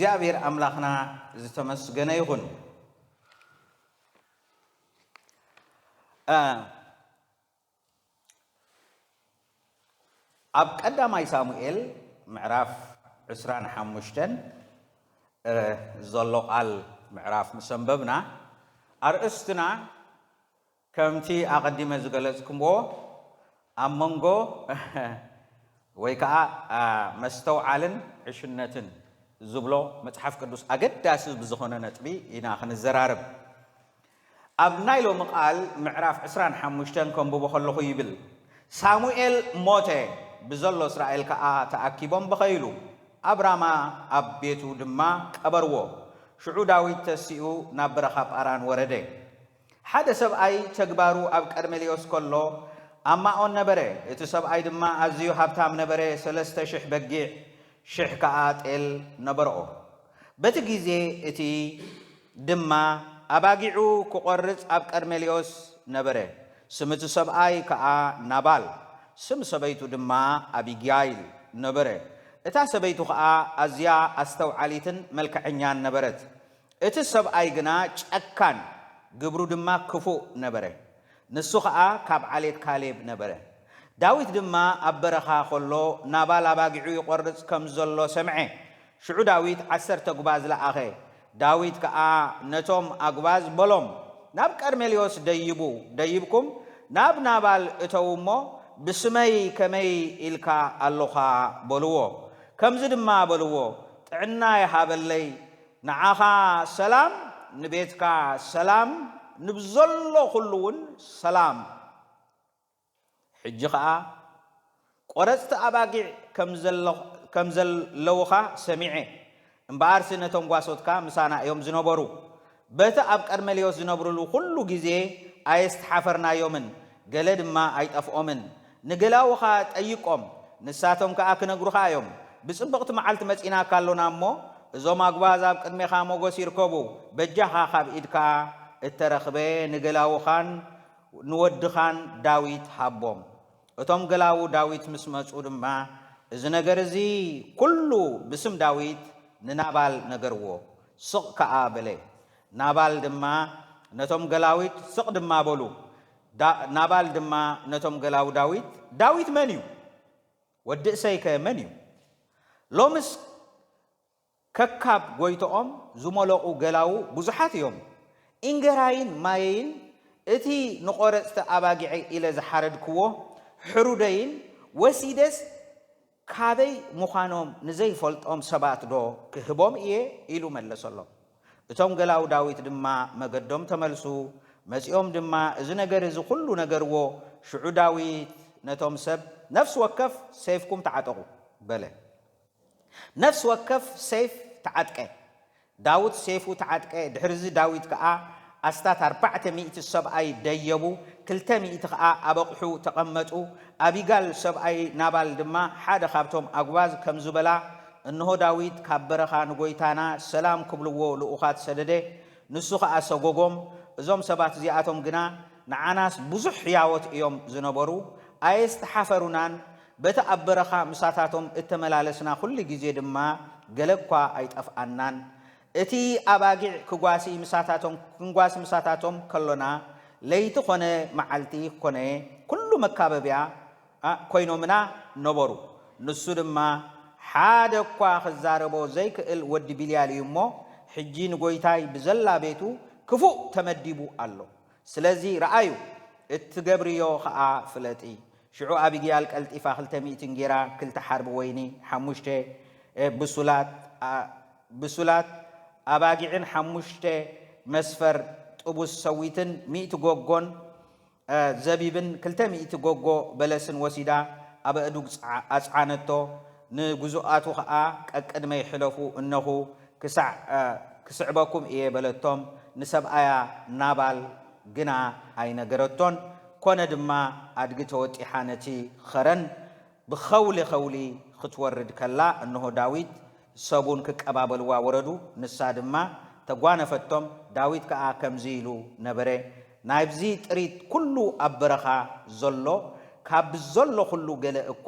እግዚአብሔር አምላኽና ዝተመስገነ ይሁን ኣብ ቀዳማይ ሳሙኤል ምዕራፍ 25 ዘሎ ቃል ምዕራፍ ምሰንበብና ኣርእስትና ከምቲ ኣቐዲመ ዝገለጽኩምዎ ኣብ መንጎ ወይ ከዓ መስተውዓልን ዕሽነትን ዝብሎ መጽሓፍ ቅዱስ ኣገዳሲ ብዝኾነ ነጥቢ ኢና ክንዘራርብ ኣብ ናይ ሎሚ ቃል ምዕራፍ 25 ከንብቦ ከለኹ ይብል ሳሙኤል ሞተ ብዘሎ እስራኤል ከዓ ተኣኪቦም በኸይሉ ኣብራማ ኣብ ቤቱ ድማ ቀበርዎ ሽዑ ዳዊት ተሲኡ ናብ በረኻ ጳራን ወረደ ሓደ ሰብኣይ ተግባሩ ኣብ ቀርሜሌዎስ ከሎ ኣማኦን ነበረ እቲ ሰብኣይ ድማ ኣዝዩ ሃብታም ነበረ 3000 በጊዕ 1000 ከዓ ጤል ነበርኦ በቲ ግዜ እቲ ድማ ኣባጊዑ ክቆርጽ ኣብ ቀርሜሌዎስ ነበረ ስምቲ ሰብኣይ ከዓ ናባል ስም ሰበይቱ ድማ አቢግያይል ነበረ እታ ሰበይቱ ከዓ ኣዝያ ኣስተውዓሊትን መልክዐኛን ነበረት እቲ ሰብኣይ ግና ጨካን ግብሩ ድማ ክፉእ ነበረ ንሱ ከዓ ካብ ዓሌት ካሌብ ነበረ ዳዊት ድማ ኣብ በረኻ ከሎ ናባል ኣባጊዑ ይቆርጽ ከም ዘሎ ሰምዐ ሽዑ ዳዊት 10 ጉባዝ ለኣኸ ዳዊት ከዓ ነቶም ኣግባዝ በሎም ናብ ቀርሜሌዎስ ደይብኩም ናብ ናባል እተውሞ ብስመይ ከመይ ኢልካ ኣለኻ በልዎ ከምዚ ድማ በልዎ ጥዕና ይሃበለይ ንዓኻ ሰላም ንቤትካ ሰላም ንብዘሎ ኩሉ እውን ሰላም ሕጂ ከዓ ቆረጽቲ ኣባጊዕ ከም ዘለውኻ ሰሚዐ እምበኣርሲ ነቶም ጓሶትካ ምሳና እዮም ዝነበሩ በቲ ኣብ ቀርሜሌዎስ ዝነብሩሉ ኩሉ ግዜ ኣየስተሓፈርናዮምን ገለ ድማ ኣይጠፍኦምን ንገላውኻ ጠይቆም ንሳቶም ከዓ ክነግሩኻ እዮም ብጽብቕቲ መዓልቲ መጺና ካሎና እሞ እዞም ኣግባዝ ኣብ ቅድሜኻ ሞገስ ይርከቡ በጃኻ ካብ ኢድካ እተረኽበ ንገላውኻን ንወድኻን ዳዊት ሃቦም እቶም ገላው ዳዊት ምስ መጹ ድማ እዚ ነገር እዚ ኩሉ ብስም ዳዊት ንናባል ነገርዎ ስቕ ከዓ በለ ናባል ድማ ነቶም ገላዊት ስቕ ድማ በሉ ናባል ድማ ነቶም ገላው ዳዊት መን እዩ ወዲ እሰይከ መን እዩ ሎምስ ከካብ ጎይቶኦም ዝመለቑ ገላው ብዙሓት እዮም ኢንገራይን ማየይን እቲ ንቆረጽቲ ኣባጊዕ ኢለ ዝሓረድክዎ ሕሩደይን ወሲደስ ካበይ ምዃኖም ንዘይፈልጦም ሰባት ዶ ክህቦም እየ ኢሉ መለሰሎም እቶም ገላው ዳዊት ድማ መገዶም ተመልሱ መጺኦም ድማ እዚ ነገር እዚ ኩሉ ነገርዎ ሽዑ ዳዊት ነቶም ሰብ ነፍስ ወከፍ ሰይፍኩም ተዓጠቑ በለ ነፍስ ወከፍ ሰይፍ ተዓጥቀ ዳዊት ሰይፉ ተዓጥቀ ድሕርዚ ዳዊት ከዓ ኣስታት 400 ሰብኣይ ደየቡ 200 ከዓ ኣበቕሑ ተቐመጡ ኣቢጋል ሰብኣይ ናባል ድማ ሓደ ካብቶም ኣግባዝ ከም ዝበላ እንሆ ዳዊት ካብ በረኻ ንጎይታና ሰላም ክብልዎ ልኡኻት ሰደደ ንሱ ከዓ ሰጎጎም እዞም ሰባት እዚኣቶም ግና ንዓናስ ብዙሕ ሕያወት እዮም ዝነበሩ ኣየስተሓፈሩናን በቲ ኣብ በረኻ ምሳታቶም እተመላለስና ኩሉ ግዜ ድማ ገለኳ ኣይጠፍኣናን እቲ ኣባጊዕ ክጓሲ ምሳታቶም ከሎና ለይቲ ኮነ መዓልቲ ኮነ ኩሉ መካበቢያ ኮይኖምና ነበሩ ንሱ ድማ ሓደ እኳ ክዛረቦ ዘይክእል ወዲ ቢልያል እዩ እሞ ሕጂ ንጎይታይ ብዘላ ቤቱ ክፉእ ተመዲቡ ኣሎ ስለዚ ረአዩ እትገብርዮ ከዓ ፍለጢ ሽዑ ኣቢግያል ቀልጢፋ 200 ጌራ 2 ሓርቢ ወይኒ 5 ብሱላት ኣባጊዕን 5 መስፈር ጥቡስ ሰዊትን 100 ጎጎን ዘቢብን 200 ጎጎ በለስን ወሲዳ ኣብ ኣዱግ ኣጽዓነቶ ንጉዙኣቱ ከዓ ቀቅድመ ይሕለፉ እነኹ ክስዕበኩም እየ በለቶም ንሰብኣያ ናባል ግና ኣይነገረቶን ኮነ ድማ ኣድጊ ተወጢሓ ነቲ ኸረን ብኸውሊ ክትወርድ ከላ እንሆ ዳዊት ሰቡን ክቀባበልዋ ወረዱ ንሳ ድማ ተጓነፈቶም ዳዊት ከዓ ከምዚ ኢሉ ነበረ ናይብዚ ጥሪት ኩሉ ኣብ በረኻ ዘሎ ካብ ዘሎ ኩሉ ገለ እኳ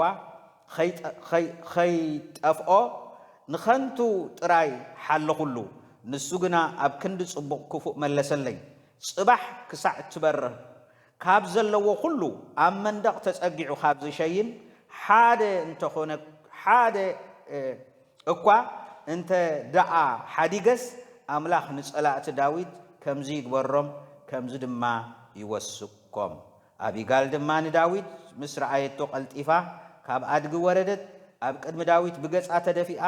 ኸይጠፍኦ ንኸንቱ ጥራይ ሓለኹሉ ንሱ ግና ኣብ ክንዲ ጽቡቕ ክፉእ መለሰለይ ጽባሕ ክሳዕ ትበርህ ካብ ዘለዎ ኩሉ ኣብ መንደቕ ተጸጊዑ ካብ ዝሸይን ሓደ እንተኾነ ሓደ እኳ እንተ ደኣ ሓዲገስ ኣምላኽ ንጸላእቲ ዳዊት ከምዚ ይግበሮም ከምዚ ድማ ይወስኮም ኣቢጋል ድማ ንዳዊት ምስ ረኣየቶ ቀልጢፋ ካብ ኣድጊ ወረደት ኣብ ቅድሚ ዳዊት ብገጻ ተደፊኣ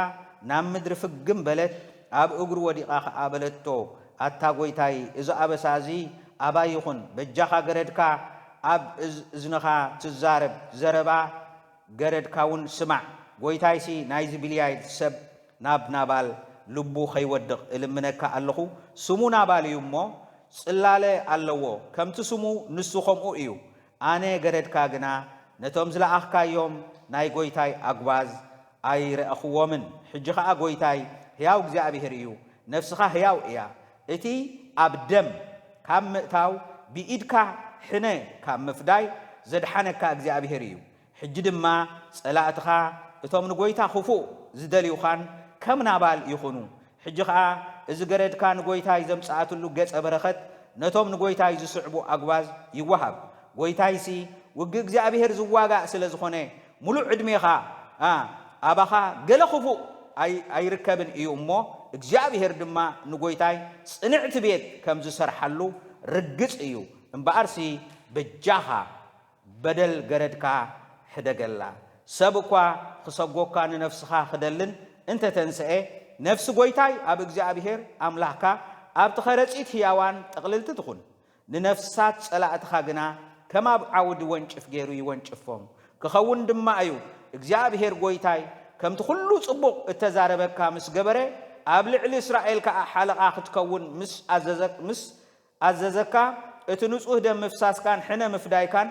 ናብ ምድሪ ፍግም በለት ኣብ እግሩ ወዲቓ ኸዓ በለቶ ኣታ ጐይታይ እዚ ኣበሳዚ ኣባይ ይኹን በጃኻ ገረድካ ኣብ እዝንኻ ትዛረብ ዘረባ ገረድካ እውን ስማዕ ጐይታይሲ ናይዚ ብልያይ ሰብ ናብ ናባል ልቡ ኸይወድቕ እልምነካ ኣለኹ ስሙ ናባል እዩ እሞ ጽላለ ኣለዎ ከምቲ ስሙ ንሱ ኸምኡ እዩ ኣነ ገረድካ ግና ነቶም ዝለኣኽካዮም ናይ ጐይታይ ኣግባዝ ኣይረአኽዎምን ሕጂ ኸዓ ጐይታይ ሕያው እግዚኣብሔር እዩ ነፍስኻ ሕያው እያ እቲ ኣብ ደም ካብ ምእታው ብኢድካ ሕነ ካብ ምፍዳይ ዘድሓነካ እግዚኣብሔር እዩ ሕጂ ድማ ጸላእትኻ እቶም ንጐይታ ክፉእ ዝደልዩኻን ከም ናባል ይኹኑ ሕጂ ኸዓ እዚ ገረድካ ንጐይታይ ዘምጽኣትሉ ገጸ በረኸት ነቶም ንጐይታይ ዝስዕቡ ኣግባዝ ይወሃብ ጐይታይሲ ውጊ እግዚኣብሔር ዝዋጋእ ስለ ዝኾነ ሙሉእ ዕድሜኻ ኣባኻ ገለ ክፉእ ኣይርከብን እዩ እሞ እግዚኣብሔር ድማ ንጐይታይ ጽንዕቲ ቤት ከም ዝሰርሓሉ ርግጽ እዩ እምበኣርሲ በጃኻ በደል ገረድካ ሕደገላ ሰብ እኳ ክሰጎካ ንነፍስኻ ክደልን እንተ ተንስአ ነፍሲ ጐይታይ ኣብ እግዚኣብሔር ኣምላኽካ ኣብ ተኸረጺት ሕያዋን ጠቕልልቲ ትኹን ንነፍሳት ጸላእትኻ ግና ከም ኣብ ዓውዲ ወንጭፍ ገይሩ ይወንጭፎም ክኸውን ድማ እዩ እግዚኣብሔር ጐይታይ ከምቲ ኩሉ ጽቡቕ እተዛረበካ ምስ ገበረ ኣብ ልዕሊ እስራኤል ከዓ ሓለቓ ክትከውን ምስ ኣዘዘካ እቲ ንጹህ ደም ምፍሳስካን ሕነ ምፍዳይካን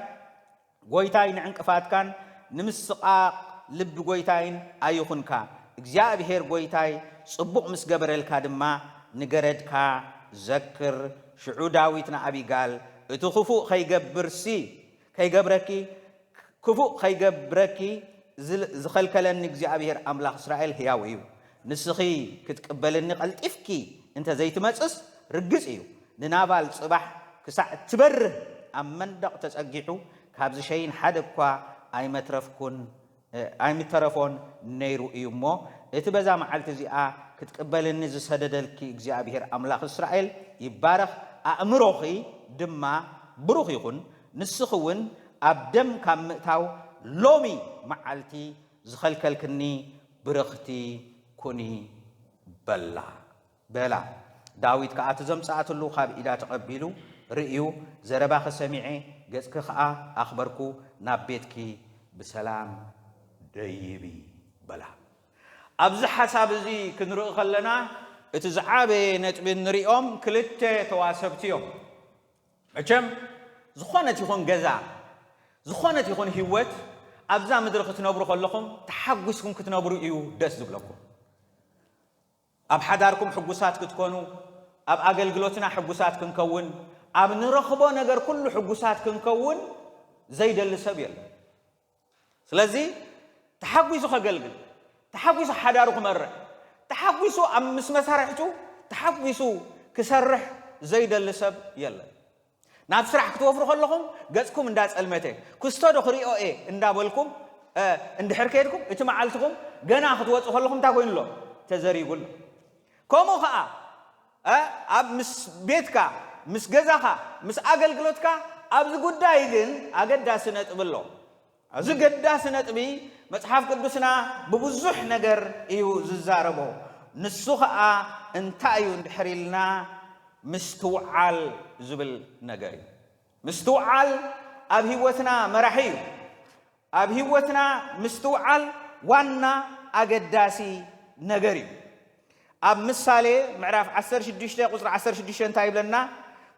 ጐይታይ ንዕንቅፋትካን ንምስቓቕ ልቢ ጐይታይን ኣይኹንካ እግዚኣብሔር ጐይታይ ጽቡቕ ምስ ገበረልካ ድማ ንገረድካ ዘክር ሽዑ ዳዊት ንኣቢጋል እቲ ክፉእ ከይገብረኪ ክፉእ ከይገብረኪ ዝኸልከለኒ እግዚኣብሔር ኣምላኽ እስራኤል ሕያው እዩ ንስኺ ክትቅበለኒ ቐልጢፍኪ እንተ ዘይትመጽስ ርግጽ እዩ ንናባል ጽባሕ ክሳዕ ትበርህ ኣብ መንደቕ ተጸጊሑ ካብ ዝሸይን ሓደ እኳ ኣይምተረፎን ነይሩ እዩ እሞ እቲ በዛ መዓልቲ እዚኣ ክትቅበለኒ ዝሰደደልኪ እግዚኣብሔር ኣምላኽ እስራኤል ይባረኽ ኣእምሮኺ ድማ ብሩኽ ይኹን ንስኺ እውን ኣብ ደም ካብ ምእታው ሎሚ መዓልቲ ዝኸልከልክኒ ብርኽቲ ኩኒ በላ ዳዊት ከዓ ትዘምጽኣትሉ ካብ ኢዳ ተቐቢሉ ርእዩ ዘረባኺ ሰሚዐ ገጽኪ ከዓ ኣኽበርኩ ናብ ቤትኪ ብሰላም ደይቢ በላ ኣብዚ ሓሳብ እዚ ክንርኢ ከለና እቲ ዝዓበየ ነጥቢ ንሪኦም ክልተ ተዋሰብቲ እዮም መቸም ዝኾነት ይኹን ገዛ ዝኾነት ይኹን ህይወት ኣብዛ ምድሪ ክትነብሩ ከለኹም ተሓጒስኩም ክትነብሩ እዩ ደስ ዝብለኩም ኣብ ሓዳርኩም ሕጉሳት ክትኮኑ ኣብ ኣገልግሎትና ሕጉሳት ክንከውን ኣብ ንረኽቦ ነገር ኩሉ ሕጉሳት ክንከውን ዘይደሊ ሰብ የለን ስለዚ ተሓጒሱ ከገልግል ተሓጒሱ ሓዳሩ ክመርሕ ተሓጒሱ ኣብ ምስ መሳርሕቱ ተሓጒሱ ክሰርሕ ዘይደሊ ሰብ የለን ናብ ስራሕ ክትወፍሩ ከለኹም ገጽኩም እንዳጸልመተ ክስተዶ ክሪኦ እንዳበልኩም እንድሕር ከይድኩም እቲ መዓልትኩም ገና ክትወፁ ከለኹም እንታይ ኮይኑሎ ተዘሪጉሎ ከምኡ ከዓ ኣብ ምስ ቤትካ ምስ ገዛኻ ምስ ኣገልግሎትካ ኣብዚ ጉዳይ ግን ኣገዳሲ ነጥቢ ኣሎ እዚ ገዳሲ ነጥቢ መጽሓፍ ቅዱስና ብብዙሕ ነገር እዩ ዝዛረቦ ንሱ ከዓ እንታይ እዩ እንድሕር ኢልና ምስትውዓል ዝብል ነገር እዩ ምስትውዓል ኣብ ህይወትና መራሒ እዩ ኣብ ህይወትና ምስትውዓል ዋና ኣገዳሲ ነገር እዩ ኣብ ምሳሌ ምዕራፍ 16 ቁጽሪ 16 እንታይ ይብለና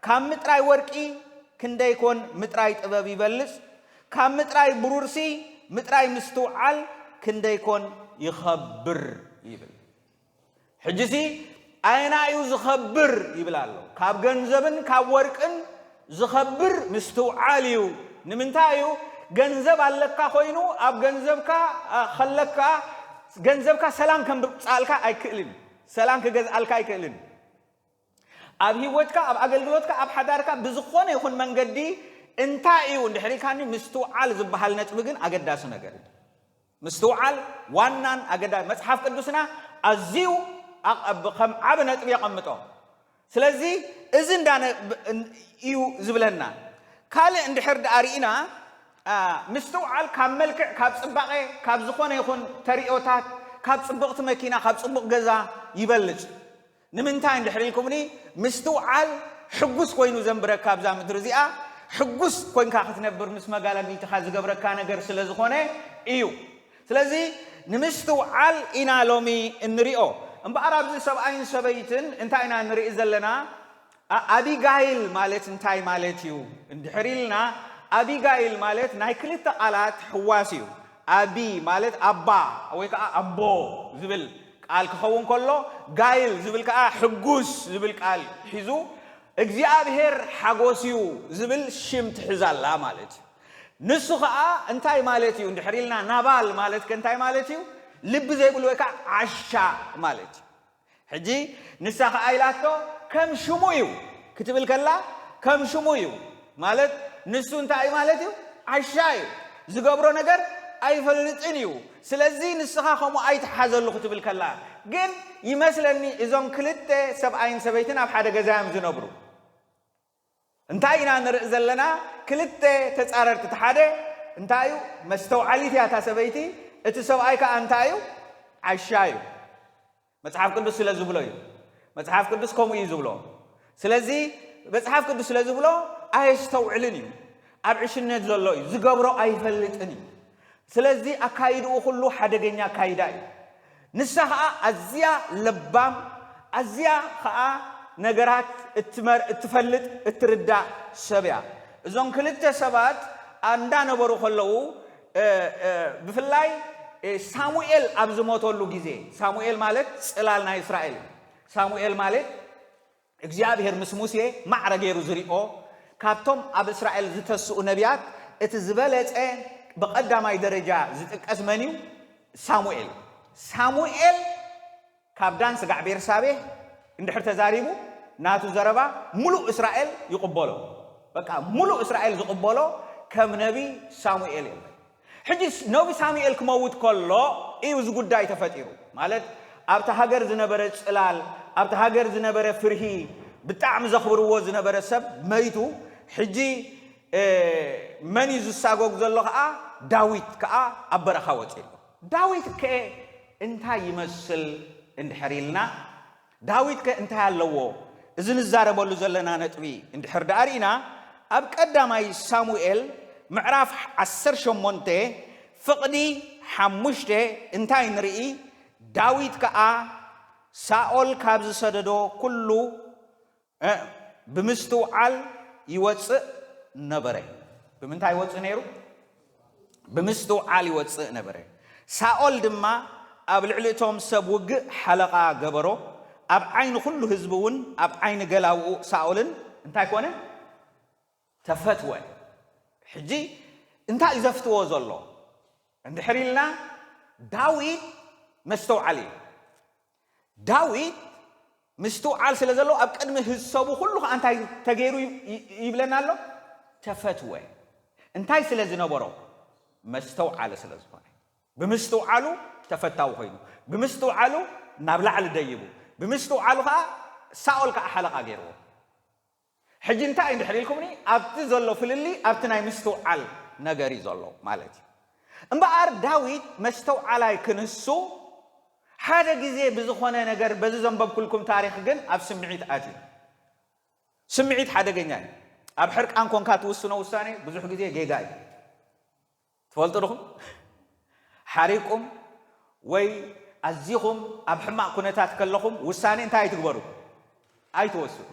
ካብ ምጥራይ ወርቂ ክንደይ ኮን ምጥራይ ጥበብ ይበልጽ ካብ ምጥራይ ብሩርሲ ምጥራይ ምስትውዓል ክንደይ ኮን ይኸብር ይብል ሕጂሲ ኣይና እዩ ዝኸብር ይብል ኣሎ ካብ ገንዘብን ካብ ወርቅን ዝኸብር ምስትውዓል እዩ ንምንታይ እዩ ገንዘብ ኣለካ ኮይኑ ኣብ ገንዘብካ ኸለካ ገንዘብካ ሰላም ከም ብጻልካ ኣይክእልን ሰላም ክገዝአልካ ኣይክእልን ኣብ ህይወትካ ኣብ አገልግሎትካ ኣብ ሓዳርካ ብዝኾነ ይኹን መንገዲ እንታይ እዩ እንድሕሪካኒ ምስትውዓል ዝበሃል ነጥብ ግን አገዳሲ ነገር ምስትውዓል ዋናን አገዳሲ መጽሐፍ ቅዱስና ኣዝዩ ከም ዓብ ነጥብ የቐምጦ ስለዚ እዚ እንዳነ እዩ ዝብለና ካልእ እንድሕር ዳሪኢና ምስትውዓል ካብ መልክዕ ካብ ጽባቐ ካብ ዝኾነ ይኹን ተሪኦታት ካብ ጽብቕቲ መኪና ካብ ጽቡቕ ገዛ ይበልጽ ንምንታይ እንድሕሪልኩምኒ ምስትውዓል ሕጉስ ኮይኑ ዘንብረካ ኣብዛ ምድሪ እዚኣ ሕጉስ ኮይንካ ክትነብር ምስ መጋላቢልትኻ ዝገብረካ ነገር ስለ ዝኾነ እዩ ስለዚ ንምስትውዓል ኢና ሎሚ እንሪኦ እምበኣር ኣብዚ ሰብኣይን ሰበይትን እንታይ ኢና ንርኢ ዘለና አቢጋይል ማለት እንታይ ማለት እዩ እንድሕሪልና አቢጋይል ማለት ናይ ክልተ ቃላት ሕዋስ እዩ አቢ ማለት አባ ወይ ከዓ አቦ ዝብል ቃል ክኸውን ከሎ ጋይል ዝብል ከዓ ሕጉስ ዝብል ቃል ሒዙ እግዚአብሔር ሓጎስዩ ዝብል ሽም ትሕዛላ ማለት ንሱ ከዓ እንታይ ማለት እዩ እንድሕሪልና ናባል ማለት ከንታይ ማለት እዩ ልብ ዘይብሉ ወይ ከዓ ዓሻ ማለት ሕጂ ንሳ ከዓ ኢላቶ ከም ሽሙ እዩ ክትብል ከላ ከም ሽሙ እዩ ማለት ንሱ እንታይ ማለት እዩ ዓሻ እዩ ዝገብሮ ነገር ኣይፈልጥን እዩ ስለዚ ንስኻ ከምኡ ኣይተሓዘሉ ክትብል ከላ ግን ይመስለኒ እዞም ክልተ ሰብኣይን ሰበይትን ኣብ ሓደ ገዛዮም ዝነብሩ እንታይ ኢና ንርኢ ዘለና ክልተ ተጻረርቲ ተሓደ እንታይ እዩ መስተውዓሊት እያ እታ ሰበይቲ እቲ ሰብኣይ ከዓ እንታይ እዩ ዓሻ እዩ መጽሓፍ ቅዱስ ስለ ዝብሎ እዩ መጽሓፍ ቅዱስ ከምኡ እዩ ዝብሎ ስለዚ መጽሓፍ ቅዱስ ስለ ዝብሎ ኣየስተውዕልን እዩ ኣብ ዕሽነት ዘሎ እዩ ዝገብሮ ኣይፈልጥን እዩ ስለዚ ኣካይድኡ ኩሉ ሓደገኛ ካይዳ እዩ ንሳ ከዓ ኣዝያ ለባም ኣዝያ ከዓ ነገራት እትፈልጥ እትርዳእ ሰብ እያ እዞም ክልተ ሰባት እንዳነበሩ ከለዉ ብፍላይ ሳሙኤል ኣብ ዝሞተሉ ጊዜ ሳሙኤል ማለት ጽላል ናይ እስራኤል ሳሙኤል ማለት እግዚአብሔር ምስ ሙሴ ማዕረ ገይሩ ዝሪኦ ካብቶም ኣብ እስራኤል ዝተስኡ ነቢያት እቲ ዝበለጸ በቀዳማይ ደረጃ ዝጥቀስ መን እዩ ሳሙኤል ሳሙኤል ካብ ዳን ስጋዕ ቤርሳቤህ እንድሕር ተዛሪቡ ናቱ ዘረባ ሙሉእ እስራኤል ይቕበሎ በቃ ሙሉእ እስራኤል ዝቕበሎ ከም ነቢ ሳሙኤል እዩ ሕጂ ነቢ ሳሙኤል ክመውት ከሎ እዩ ዝጉዳይ ተፈጢሩ ማለት ኣብቲ ሃገር ዝነበረ ጽላል ኣብቲ ሃገር ዝነበረ ፍርሂ ብጣዕሚ ዘኽብርዎ ዝነበረ ሰብ መይቱ ሕጂ መን እዩ ዝሳጎግ ዘሎ ከዓ ዳዊት ከዓ ኣብ በረኻ ወፂሉ ዳዊት ከ እንታይ ይመስል እንድሕሪልና ዳዊት ከ እንታይ ኣለዎ እዚ ንዛረበሉ ዘለና ነጥቢ እንድሕር ዳሪኢና ኣብ ቀዳማይ ሳሙኤል ምዕራፍ 18 ፍቕዲ 5 እንታይ ንርኢ ዳዊት ከዓ ሳኦል ካብ ዝሰደዶ ኩሉ ብምስትውዓል ይወፅእ ነበረ ብምንታይ ይወፅእ ነይሩ ብምስትውዓል ይወፅእ ነበረ ሳኦል ድማ ኣብ ልዕሊቶም ሰብ ውግእ ሓለቓ ገበሮ ኣብ ዓይኒ ኩሉ ህዝቢ እውን ኣብ ዓይኒ ገላውኡ ሳኦልን እንታይ ኮነ ተፈትወ ሕጂ እንታይ ዘፍትዎ ዘሎ እንድሕሪልና ዳዊት መስተውዓል እዩ ዳዊት ምስትውዓል ስለ ዘሎ ኣብ ቅድሚ ህዝቡ ኩሉ ከዓ እንታይ ተገይሩ ይብለና ኣሎ ተፈትወ እንታይ ስለ ዝነበሮ መስተውዓል ስለ ዝኾነ ብምስትውዓሉ ተፈታው ኮይኑ ብምስትውዓሉ ናብ ላዕሊ ደይቡ ብምስትውዓሉ ከዓ ሳኦል ከዓ ሓለቓ ገይርዎ ሕጂ እንታይ እንድሕሪልኩምኒ ኣብቲ ዘሎ ፍልሊ ኣብቲ ናይ ምስትውዓል ነገር እዩ ዘሎ ማለት እዩ እምበኣር ዳዊት መስተውዓላይ ክንሱ ሓደ ጊዜ ብዝኾነ ነገር በዚ ዘንበብኩልኩም ታሪክ ግን ኣብ ስምዒት ኣትዩ ስምዒት ሓደገኛ እዩ ኣብ ሕርቃን ኮንካ ትውስኖ ውሳኔ ብዙሕ ጊዜ ጌጋ እዩ ትፈልጡ ድኹም ሓሪቁም ወይ ኣዚኹም ኣብ ሕማቕ ኩነታት ከለኹም ውሳኔ እንታይ ትግበሩ ኣይትወስኑ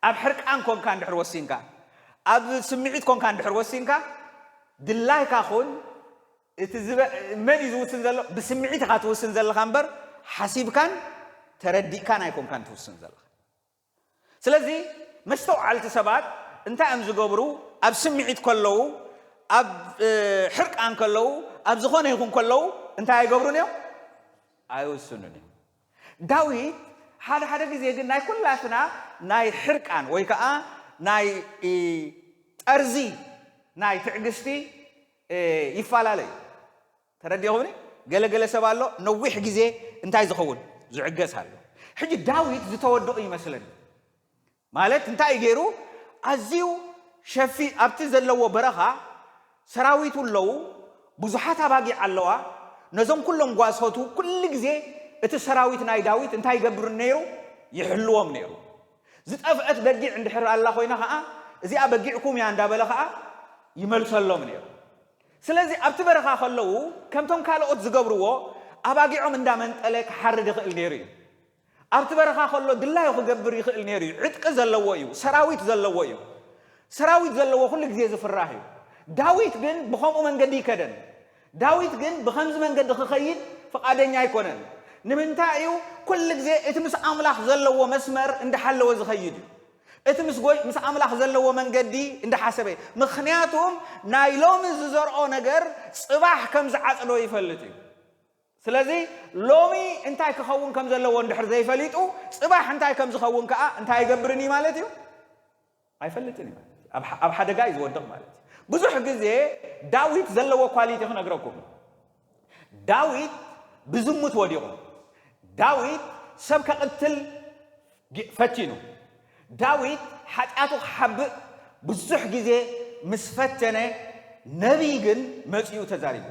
ኣብ ሕርቃን ኮንካ እንድሕር ወሲንካ ኣብ ስምዒት ኮንካ እንድሕር ወሲንካ ድላይካ ኹን እቲ መን ዝውስን ዘሎ ብስምዒት ኢኻ ትውስን ዘለኻ እምበር ሓሲብካን ተረዲእካን ኣይኮንካን ትውስን ዘለኻ ስለዚ መስተውዓልቲ ሰባት እንታይ እዮም ዝገብሩ ኣብ ስምዒት ከለዉ ኣብ ሕርቃን ከለዉ ኣብ ዝኾነ ይኹን ከለዉ እንታይ ይገብሩን እዮም ኣይወስኑን ዳዊት ሓደ ጊዜ ግን ናይ ኩላትና ናይ ሕርቃን ወይ ከዓ ናይ ጠርዚ ናይ ትዕግስቲ ይፋላለዩ ተረዲኹምኒ ገለገለ ሰብ ኣሎ ነዊሕ ጊዜ እንታይ ዝኸውን ዝዕገስ ኣሎ ሕጂ ዳዊት ዝተወድቕ ይመስለኒ ማለት እንታይ ገይሩ ኣዝዩ ሸፊ ኣብቲ ዘለዎ በረኻ ሰራዊቱ ኣለዉ ብዙሓት ኣባጊዕ ኣለዋ ነዞም ኩሎም ጓሶቱ ኩሉ ጊዜ እቲ ሰራዊት ናይ ዳዊት እንታይ ይገብር ነይሩ ይሕልዎም ነይሩ ዝጠፍአት በጊዕ እንድሕር ኣላ ኮይና ከዓ እዚኣ በጊዕኩም እያ እንዳበለ ከዓ ይመልሰሎም ነይሩ ስለዚ ኣብቲ በረኻ ከለዉ ከምቶም ካልኦት ዝገብርዎ ኣባጊዖም እንዳመንጠለ ክሓርድ ይኽእል ነይሩ እዩ ኣብቲ በረኻ ከሎ ድላዩ ክገብር ይኽእል ነይሩ እዩ ዕጥቂ ዘለዎ እዩ ሰራዊት ዘለዎ እዩ ሰራዊት ዘለዎ ኩሉ ጊዜ ዝፍራሕ እዩ ዳዊት ግን ብኸምኡ መንገዲ ይከደን ዳዊት ግን ብኸምዚ መንገዲ ክኸይድ ፈቃደኛ ኣይኮነን ንምንታይ እዩ ኩሉ ጊዜ እቲ ምስ ኣምላኽ ዘለዎ መስመር እንዳሓለወ ዝኸይድ እዩ እቲ ምስ ኣምላኽ ዘለዎ መንገዲ እንዳሓሰበ ምክንያቱም ናይ ሎሚ ዝዘርኦ ነገር ጽባሕ ከም ዝዓጽዶ ይፈልጥ እዩ ስለዚ ሎሚ እንታይ ክኸውን ከም ዘለዎ እንድሕር ዘይፈሊጡ ጽባሕ እንታይ ከም ዝኸውን ከዓ እንታይ ይገብርኒ ማለት እዩ ኣይፈልጥን እዩ ኣብ ሓደጋ እዩ ዝወድቕ ማለት እዩ ብዙሕ ጊዜ ዳዊት ዘለዎ ኳሊቲ ክነግረኩም ዳዊት ብዝሙት ወዲቑ ዳዊት ሰብ ከቕትል ፈቲኑ ዳዊት ሓጢኣቱ ክሓብእ ብዙሕ ጊዜ ምስ ፈተነ ነቢይ ግን መፂኡ ተዛሪቡ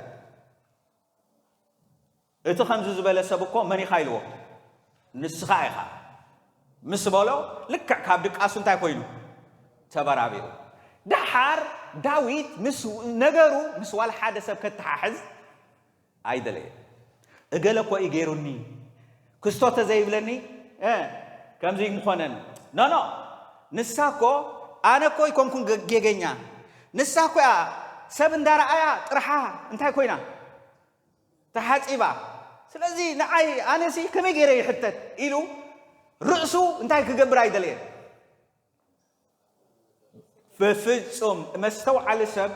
እቲ ከምዚ ዝበለ ሰብ እኮ መን ኢኻ ኢልዎ ንስኻ ኢኻ ምስ በሎ ልክዕ ካብ ድቃሱ እንታይ ኮይኑ ተበራቢሩ ድሓር ዳዊት ምስ ነገሩ ምስ ዋላ ሓደ ሰብ ከተሓሕዝ ኣይደለየ እገለ እኮ እዩ ገይሩኒ ክስቶ ተዘይብለኒ ከምዚ ምኾነን ኖ ንሳ እኮ ኣነ እኮ ይኮንኩን ጌገኛ ንሳ እኮ ያ ሰብ እንዳረኣያ ጥርሓ እንታይ ኮይና ተሓፂባ ስለዚ ንዓይ ኣነሲ ከመይ ገይረ ይሕተት ኢሉ ርእሱ እንታይ ክገብር ኣይደለየን በፍጹም መስተውዓለ ሰብ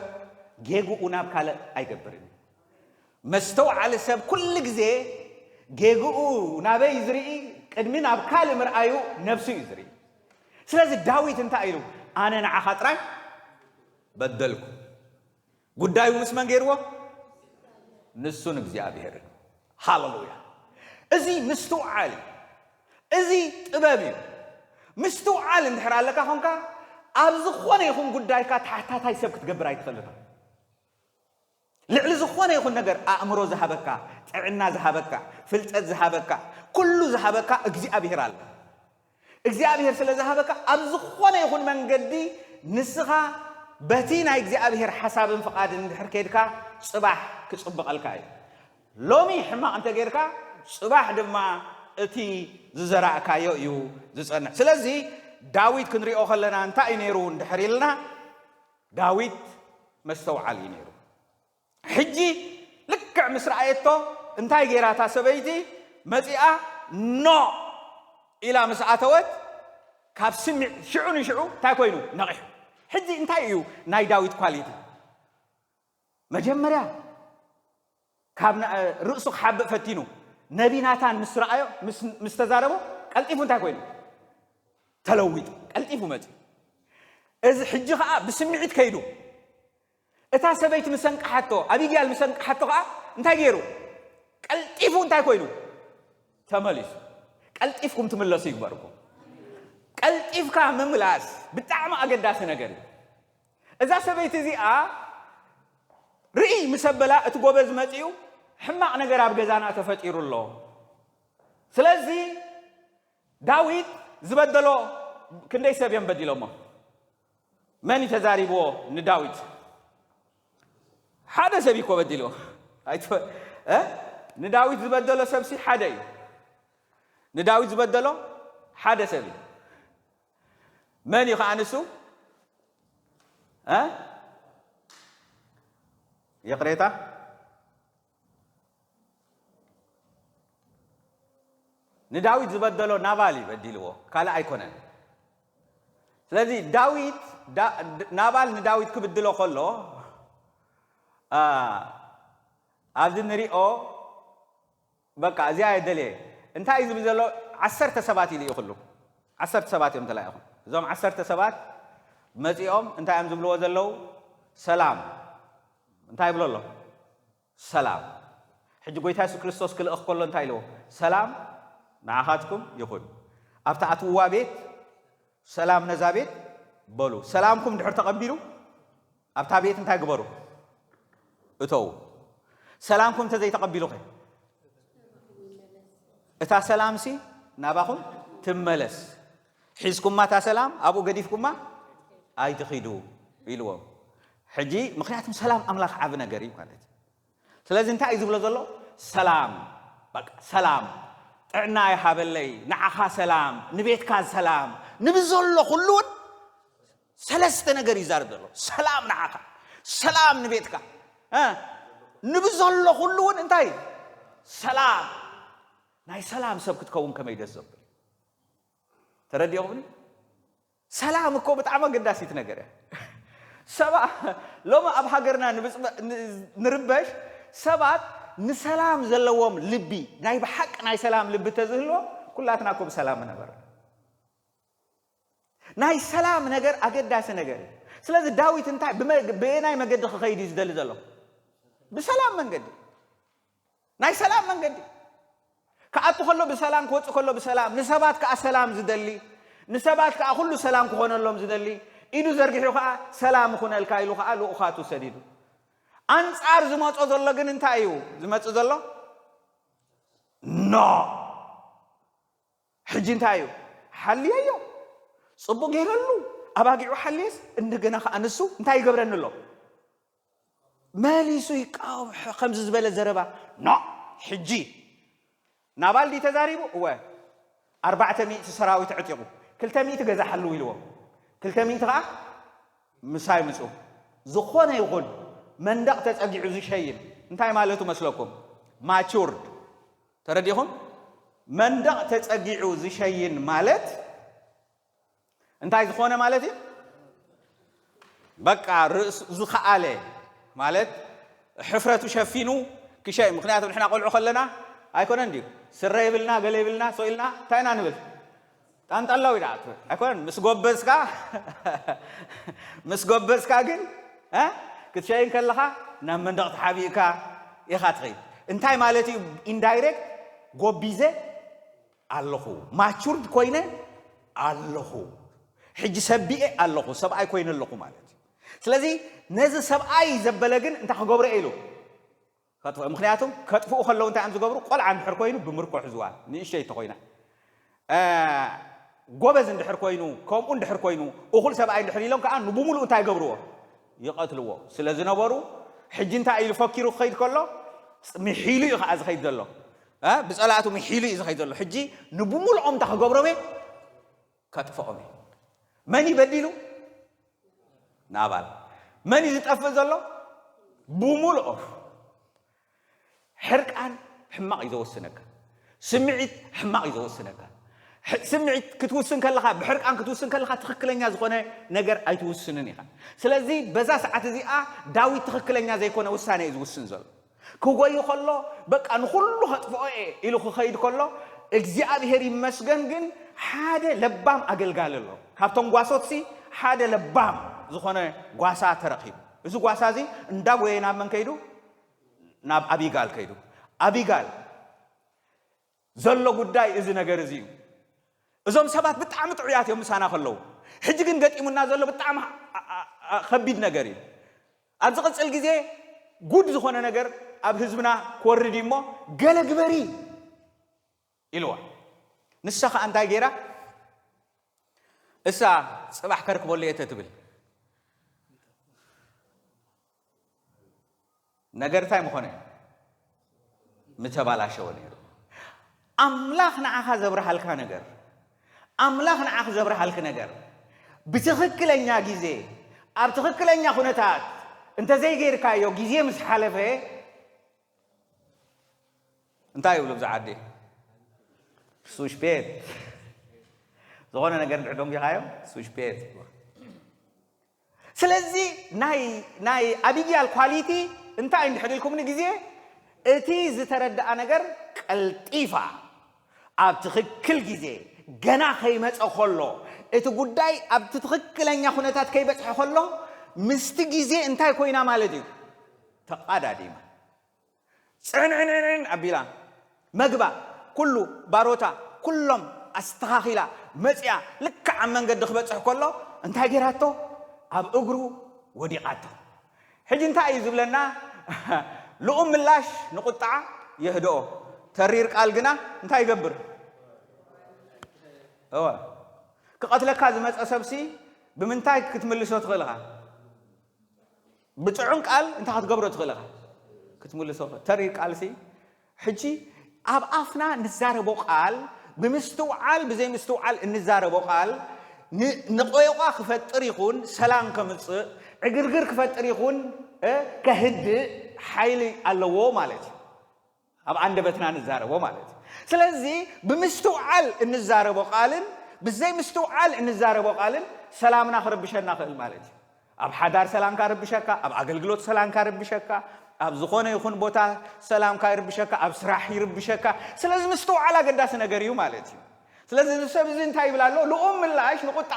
ጌጉኡ ናብ ካልእ ኣይገብርን መስተውዓለ ሰብ ኩሉ ጊዜ ጌጉኡ ናበይ ዝርኢ ቅድሚ ናብ ካልእ ምርኣዩ ነፍሱ እዩ ዝርኢ ስለዚ ዳዊት እንታይ ኢሉ ኣነ ንዓኻ ጥራይ በደልኩ ጉዳዩ ምስ መን ገይርዎ ንሱን እግዚኣብሔርን ሃሌሉያ እዚ ምስትውዓል እዚ ጥበብ እዩ ምስትውዓል እንድሕር ኣለካ ኾንካ ኣብ ዝኾነ ይኹን ጉዳይካ ታሕታታይ ሰብ ክትገብር ኣይትኽእልካ ልዕሊ ዝኾነ ይኹን ነገር ኣእምሮ ዝሃበካ ጥዕና ዝሃበካ ፍልጠት ዝሃበካ ኩሉ ዝሃበካ እግዚኣብሔር ኣለ እግዚኣብሔር ስለ ዝሃበካ ኣብ ዝኾነ ይኹን መንገዲ ንስኻ በቲ ናይ እግዚኣብሔር ሓሳብን ፍቓድን እንድሕር ከይድካ ጽባሕ ክጽብቐልካ እዩ ሎሚ ሕማቕ እንተ ጌርካ ጽባሕ ድማ እቲ ዝዘራእካዮ እዩ ዝጸንሕ ስለዚ ዳዊት ክንሪኦ ከለና እንታይ እዩ ነይሩ እንድሕር ኢልና ዳዊት መስተውዓል እዩ ነይሩ ሕጂ ልክዕ ምስ ረኣየቶ እንታይ ገይራታ ሰበይቲ መፂኣ ኖ ኢላ ምስ ኣተወት ካብ ስሚዕ ሽዑ ንሽዑ እንታይ ኮይኑ ነቒሑ ሕጂ እንታይ እዩ ናይ ዳዊት ኳሊቲ መጀመርያ ካብ ርእሱ ክሓብእ ፈቲኑ ነቢ ናታን ምስ ረኣዮ ምስ ተዛረቦ ቀልጢፉ እንታይ ኮይኑ ተለዊጡ ቀልጢፉ መፂ እዚ ሕጂ ከዓ ብስምዒት ከይዱ እታ ሰበይቲ ምሰንቃሓቶ ኣቢግያል ምሰንቃሓቶ ከዓ እንታይ ገይሩ ቀልጢፉ እንታይ ኮይኑ ተመሊሱ ቀልጢፍኩም ትምለሱ ይግበርኩም ቀልጢፍካ ምምላስ ብጣዕሚ ኣገዳሲ ነገር እዩ እዛ ሰበይቲ እዚኣ ርኢ ምሰበላ እቲ ጎበዝ መፂኡ ሕማቕ ነገር ኣብ ገዛና ተፈጢሩ ኣሎ ስለዚ ዳዊት ዝበደሎ ክንደይ ሰብ እዮም በዲሎሞ መን ተዛሪብዎ ንዳዊት ሓደ ሰብ እኮ በዲሎ ንዳዊት ዝበደሎ ሰብሲ ሓደ እዩ ንዳዊት ዝበደሎ ሓደ ሰብ እዩ መን እዩ ከዓ ንሱ የቕሬታ ንዳዊት ዝበደሎ ናባል ይበዲልዎ ካልእ ኣይኮነን ስለዚ ዳዊት ናባል ንዳዊት ክብድሎ ከሎ ኣብዚ ንሪኦ بقى زي يدلي انت عايز بزلو 10 سبات يلي يخلو 10 سبات يوم تلاقيهم زوم 10 سبات مزيهم انت عم زبلو زلو سلام انت يبلو له سلام حج قويتا يسوع كريستوس كل اخ كله انت يلو سلام معهاتكم يقول افتعتوا بيت سلام نزابيت بولو سلامكم دحر تقبلوا ابتا بيت انت يقبروا اتو سلامكم تزي تقبلوا خير اتا سلام سي ناباكم تملس حيزكم ما تا سلام ابو قديفكم ما اي تخيدو يلو حجي مخنياتهم سلام املاك عاب نغري مالت سلازي انت عايز بلو زلو سلام بقى سلام عنا يا حبلي نعخا سلام نبيتكا سلام نبزلو كلون سلسته نغر يزار دلو سلام نعخا سلام نبيتكا نبزلو كلون انتي سلام ناي سلام سبك تكون كما يدزب تردي يومني سلام كو بتعم قداسي تنغره سبا لما اب حجرنا نربش سبات نسلام زلوم لبي ناي بحق ناي سلام لب تزهلو كلاتنا كو بسلام نبر ناي سلام نغر اقداس نغر سلاذ داويت انت بيناي مقد خيد يزدل زلو بسلام منقد ناي سلام منقد كأتو خلو بسلام كوتو خلو بسلام نسبات كأسلام زدلي نسبات كأخلو سلام كهون اللهم زدلي إيدو زرقحيو خا سلام كون الكايلو خا لو أخاتو سديدو أنصار زمات أزل جن انتايو زمات أزل نا حجين تايو حليايو صبو غيرلو أباقيو حليس إندغنا خا أنسو انتاي قبرن الله ماليسو يقاو خمس زبالة زربا نا حجي نابال دي تزاريبو هو 400 سراوي تعتيقو كلتميت غزا حلو يلو كلتميت غا مساي مسو زخونه يقول مندق تصقيعو زي شيء انتي مالتو مسلكم ماتشورد ترديهم مندق تصقيعو زي شيء مالت انتي زخونه مالتي بقى رأس زخاله مالت حفرته شفينو كشيء مخنياتو نحنا قلعو خلنا ايكون عندي سر يبلنا قال يبلنا سويلنا تاينا نبل تانطلاو يدات ايكون مسغوبسكا ግን كتشاين كلها نمندق حبيكا يخاطري انتي مالتي اندايركت غوبيزه الله ماتشورد كوينه الله حج سبئ الله سبعي كوين الله مالتي ስለዚህ ነዚ ሰብአይ ዘበለ ግን እንታ ከገብረ ኢሉ ከጥፎ ምክንያቱም ከጥፎ ከለው እንታ አምዝ ገብሩ ቆልዓ እንድሕር ኮይኑ ብምርኮ ሕዝዋ ንእሽተይ ተኮይና ጎበዝ እንድሕር ኮይኑ ከምኡ እንድሕር ኮይኑ እኹል ሰብአይ እንድሕር ኢሎም ከዓ ንብሙሉ እንታይ ገብርዎ ይቀትልዎ ስለዝነበሩ ሕጂ እንታይ ኢሉ ፈኪሩ ክኸይድ ከሎ ምሒሉ እዩ ከዓ ዝኸይድ ዘሎ ብጸላእቱ ምሒሉ እዩ ዝኸይድ ዘሎ ሕጂ ንብሙሉኦም እንታ ከገብሮም ከጥፍኦም መን ይበዲሉ نابال من يتقفل زلو بومولو حرقان حماق يزوسنك سمعت حماق يزوسنك سمعت كتوسن كلها بحرقان كتوسن كلها تخكلنيا زخونه ነገር አይተወስነን ይላል ስለዚህ በዛ ሰዓት እዚኣ ዳዊት ተخكለኛ ዘይኮነ ውሳኔ ይዝወስን ዘሎ ከጎይ ከሎ በቃ ሁሉ ኸጥፎ ኢሉ ኸይድ ከሎ እግዚአብሔር ይመስገን ግን ሓደ ለባም አገልጋለሎ ካብቶም ጓሶትሲ ሓደ ለባም ዝኾነ ጓሳ ተረኺብ እዚ ጓሳ እዚ እንዳጎየና መን ከይዱ ናብ አቢጋል ከይዱ አቢጋል ዘሎ ጉዳይ እዚ ነገር እዚ እዞም ሰባት ብጣዕሚ ጥዑያት እዮም ምሳና ከለው ሕጂ ግን ገጢሙና ዘሎ ብጣዕሚ ከቢድ ነገር እዩ ኣብዚ ቅፅል ግዜ ጉድ ዝኾነ ነገር ኣብ ህዝብና ኮርዲ እሞ ገለ ግበሪ ኢልዋ ንስኻ እንታይ ገይራ እሳ ጽባሕ ከርክበሉ የተ ትብል ነገር ታይ መኾነ ምተባላሸው ነይሩ አምላኽ ንዓኻ ዘብርሃልካ ነገር አምላኽ ንዓኻ ዘብርሃልክ ነገር ብትኽክለኛ ጊዜ ኣብ ትኽክለኛ ሁነታት እንተ ዘይገይርካዮ ጊዜ ምስ ሓለፈ እንታይ ይብሉ ብዛዓዲ ሱሽ ቤት ዝኾነ ነገር ንዕዶም ጌኻዮ ሱሽ ቤት ስለዚህ ናይ አቢጊያል ኳሊቲ እንታይ እንድሕድልኩም ንግዜ እቲ ዝተረዳአ ነገር قلطيفا اب تخكل غزي غنا خيمص خلو ات ጉዳይ اب تخكلኛ ሁነታት ከይበጽሕ خلو ምስቲ غزي እንታይ ኮይና ማለት እዩ ተቃዳዲማ ጽንዕንን አቢላ መግባ ኩሉ ባሮታ ኩሎም አስተኻኺላ መጽያ ልክ ዓም መንገድ ክበጽሕ ከሎ እንታይ ገራቶ ኣብ እግሩ ወዲቃቶ ሕጂ እንታይ እዩ ዝብለና لؤم ملاش نقطع يهدو ترير قال جنا انت يقبر هو كقتلك هذا مسأسبسي بمنتاي كتملسو تغلها بتعون قال انت هتقبره تغلها كتملسو ترير قال سي حجي اب افنا نزاربو قال بمستوعال بزي مستوعال نزاربو قال نقويقا خفطر يكون سلام كمص عغرغر خفطر يكون كهد حيلي الله مالتي اب عندبتنا نزاربو مالتي ስለዚህ بمستوعال نزاربو قالن بزي مستوعال نزاربو قالن سلامنا خربشنا خل مالتي اب حدار سلام كربشكا اب اغلغلوت سلام كربشكا اب زخونه يكون بوتا سلام كربشكا اب سراح يربشكا ስለዚህ مستوعال አገዳስ ነገር እዩ مالتي ስለዚህ ሰብዝ እንታይ ይብላል ለኡም ላሽ ንቁጣ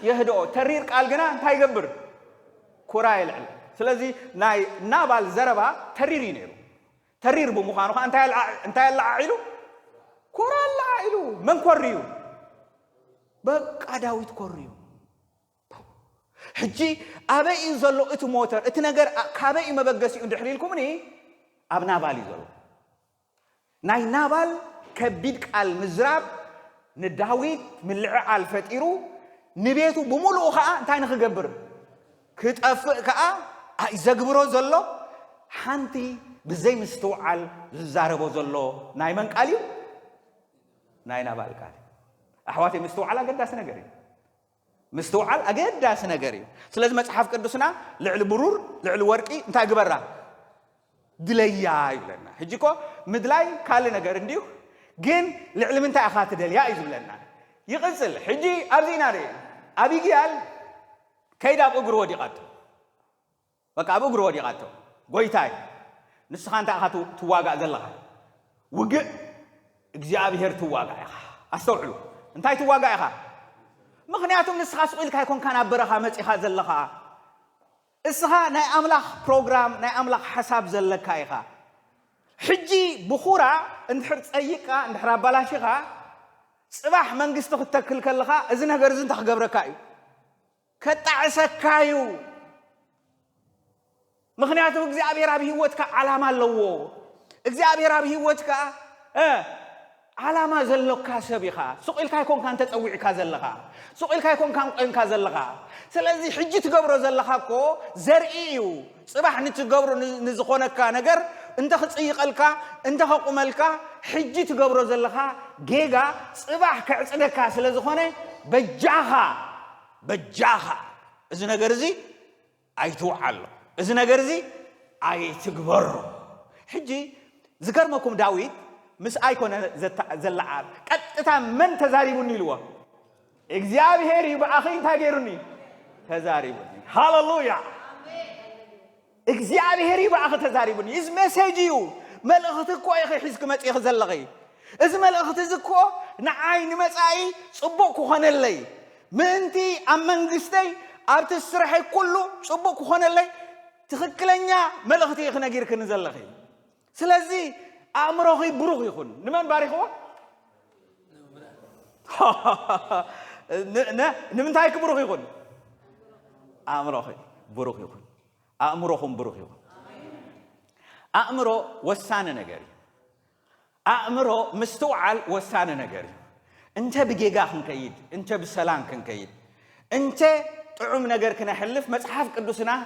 ይህዶ ተሪር ቃል ግና እንታይ ይገብር ኩራ ይልል ስለዚህ ናባል ዘረባ ተሪሪ ነሩ ተሪር በመኻኑ እንታይ ያላዓይሉ ኩራ ያላዓይሉ ምን ኮሪዩ በቃ ዳዊት ኮሪዩ ሕጂ አበይ ዘሎ እቲ ሞተር እቲ ነገር ካበይ መበገሲ እንድሕሪልኩምኒ ኣብ ናባል ይዘሎ ናይ ናባል ከቢድ ቃል ምዝራብ نداويت من العال فتيرو نبيتو بمولو خا انتي نخغبر كطفق كا يزغبرو زلو حنتي بزي مستوعل زاربو زلو ناي من قاليو ناي نابال قال احواتي مستوعل اقداس نغري مستوعل اقداس نغري سلاذ مصحف قدسنا لعل برور لعل ورقي انتي غبرا دليا يبلنا هجيكو مدلاي قال نغر انديو ግን لعلم انت اخات دليا يزبلنا يقصل حجي ابزينا ري ابيغيال كيدا بغرو وديقاتو بقى بغرو وديقاتو غويتاي نسخ انت اخاتو تواغا زلخا وغ እግዚአብሔር تواغا يخا استوعلو انتي تواغا يخا مخنياتهم نسخ سئل كاي كون كان ابرخا مصيخا زلخا اسها ناي املاح بروجرام ناي املاح حساب زلكا يخا حجي بخورا اندحر تصيقا اندحر بالاشيخا صباح منغستو تتكل كلخا اذا نغر زنت خغبركايو كطعسكايو مخنياتو እግዚአብሔር አብ ህይወትካ ዓላማ አለዎ እግዚአብሔር አብ ህይወትካ ዓላማ ዘለካ ሰቢኻ ሱቂልካ ይኮን ካንተ ጸውዒካ ዘለኻ ሱቂልካ ይኮን ካን ቆንካ ዘለኻ ስለዚህ ሕጂ ትገብሮ ዘለኻኮ ዘርኢዩ ጽባሕ ንትገብሮ ንዝኾነካ ነገር انت خصيقلك انت خقملك حجي تغبرو زلخا جيغا صباح كعصدكا سلازخونه بجاها اذا نغرزي ايتوعلو اذا نغرزي ايتغبرو حجي ذكرمكم داويد مس ايكون زلعال قطتا من تزاريبوني لوا እግዚአብሔር ይባአኺ ታገሩኒ ተዛሪቡኒ ሃሌሉያ እግዚአብሔር ይባአኺ ተዛሪቡኒ እዚ መሰጂው መልእኽት እኮ ይኺስክ መጽይኽ ዘለኺ እዚ መልእኽት ዝኮ ንዓይኒ መጻኢ ጽቡቕ ክኾነለይ ምንቲ ኣብ መንግስተይ ኣብቲ ስራሕይ ኩሉ ጽቡቕ ክኾነለይ ትኽክለኛ መልእኽት ይኽነጊርክን ዘለኺ ስለዚ ኣእምሮኺ ብሩኽ ይኹን ንመን ባሪኽዎ ንምንታይ ክብሩኽ ይኹን ኣእምሮኺ ብሩኽ ይኹን أأمرهم بروحهم أأمره وسان نجاري أأمره مستوعل وسان نجاري أنت بجيجاه كنكيد أنت بسلام كنكيد أنت طعم نجار كنا حلف مصحف قدسنا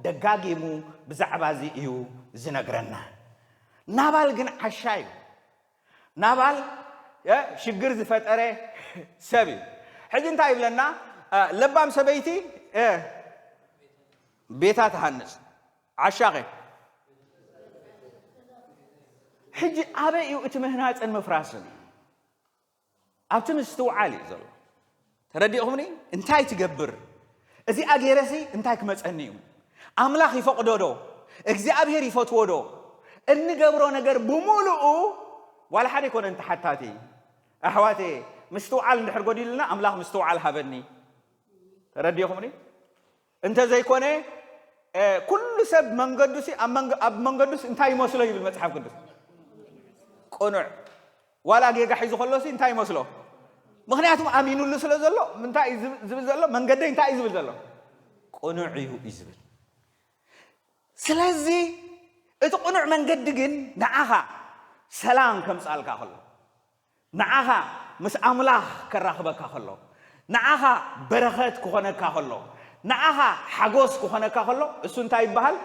دقاقيمو بزعبازي إيو زنقرنا نابال جن عشاي نابال يا شجر زفت أره سبي حجين تايب لنا لبام سبيتي بيتات هنس عشاقي حجي أبي يؤتمهنات المفراسن أبتم استوعالي زل تردي أخمني انتاي تقبر إذا أجيرسي انتاي كمتأنيو أملاخ يفقدودو إذا أبير يفتودو እንገብሮ ነገር بملؤ ولا حد يكون انت حتاتي احواتي مستوعل እንድሕር ጎዲልና አምላኽ مستوعل ሃበኒ ተረዲኹምኒ انت زي كونه كل سب منقدسي اب منقدس እንታይ ይመስሎ ይብል መጽሐፍ ቅዱስ ቁኑዕ ولا ጌጋ ሒዙ ከሎሲ እንታይ ይመስሎ ምክንያቱም አሚኑሉ ስለዘሎ እንታይ ዝብል ዘሎ መንገደ እንታይ ዝብል ዘሎ ቁኑዕ እዩ ይዝብል ስለዚህ እቲ ቁኑዕ መንገዲ ግን ንዓኻ ሰላም ከምጻልካ ከሎ ንዓኻ ምስ አምላኽ ከራኽበካ ከሎ ንዓኻ በረኸት ክኾነካ ከሎ ንዓኻ ሓጎስ ክኾነካ ከሎ እሱ እንታይ ይባሃል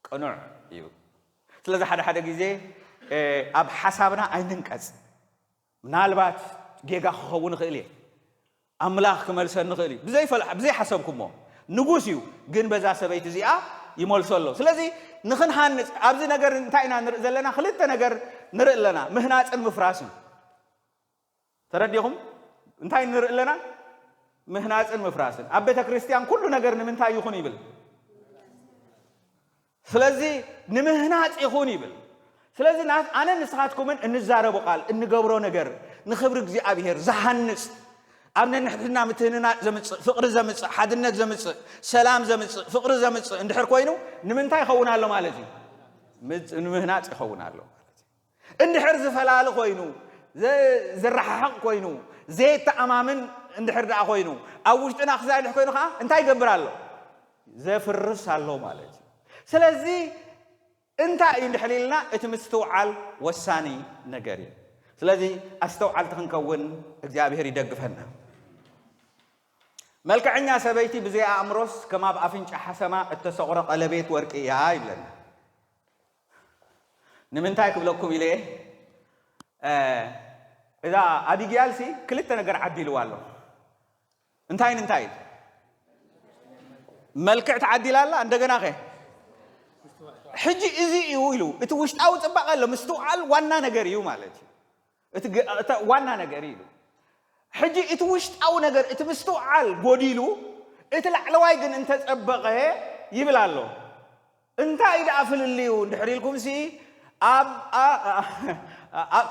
ቁኑዕ እዩ ስለዚህ ሓደ ግዜ ኣብ ሓሳብና ኣይንንቀጽ ምናልባት ጌጋ ክኸውን ይኽእል እዩ አምላኽ ክመልሰኒ ይኽእል እዩ ብዘይ ሓሰብኩሞ ንጉስ እዩ ግን በዛ ሰበይቲ እዚኣ ይመልሰሎ ስለዚህ ንኽንሃንጽ ኣብዚ ነገር እንታይ ኢና ንርኢ ዘለና ክልተ ነገር ንርኢ ኣለና ምህናጽን ምፍራስን ተረዲኹም እንታይ ንርኢ ኣለና ምህናጽን ምፍራስን ኣብ ቤተ ክርስቲያን ኩሉ ነገር ንምንታይ ይኹን ይብል ስለዚህ ንምህናጽ ይኹን ይብል ስለዚህ ኣነ ንስኻትኩምን እንዛረቡ ቃል እንገብሮ ነገር ንኽብሪ እግዚአብሔር ዝሃንጽ ኣብነ ንሕትና ምትህንና ዘምጽእ ፍቅሪ ዘምጽእ ሓድነት ዘምጽእ ሰላም ዘምጽእ ፍቅሪ ዘምጽእ እንድሕር ኮይኑ ንምንታይ ይኸውን ኣሎ ማለት እዩ ንምህናጽ ይኸውን ኣሎ እንድሕር ዝፈላል ኮይኑ ዝረሓቕ ኮይኑ ዘይተኣማምን እንድሕር ደኣ ኮይኑ ኣብ ውሽጥና ክሳይልሕ ኮይኑ ከዓ እንታይ ይገብር ኣሎ ዘፍርስ ኣሎ ማለት እዩ ስለዚህ እንታይ እንድሕር ኢልና እቲ ምስትውዓል ወሳኒ ነገር እዩ ስለዚህ ኣስተውዓልቲ ክንከውን እግዚአብሔር ይደግፈና መልክዕኛ ሰበይቲ ብዘይ ኣእምሮስ ከም ኣብ ኣፍንጫ ሓሰማ እተሰቑረ ቀለቤት ወርቂ እያ ይብለና ንምንታይ ክብለኩም ኢለ እዛ ኣቢግያልሲ ክልተ ነገር ዓዲልዋ ኣሎ እንታይ መልክዕ ተዓዲላ ኣላ እንደገና ኸ ሕጂ እዚ እዩ ኢሉ እቲ ውሽጣዊ ጽባቐ ኣሎ ምስትውዓል ዋና ነገር እዩ ማለት እዩ እቲ ዋና ነገር እዩ ሕጂ እቲ ውሽጣዊ ነገር እቲ ምስትውዓል ጎዲሉ እቲ ላዕለዋይ ግን እንተጸበቐ ይብል ኣሎ እንታይ ደኣ ፍልልዩ እንድሕር ኢልኩም ሲ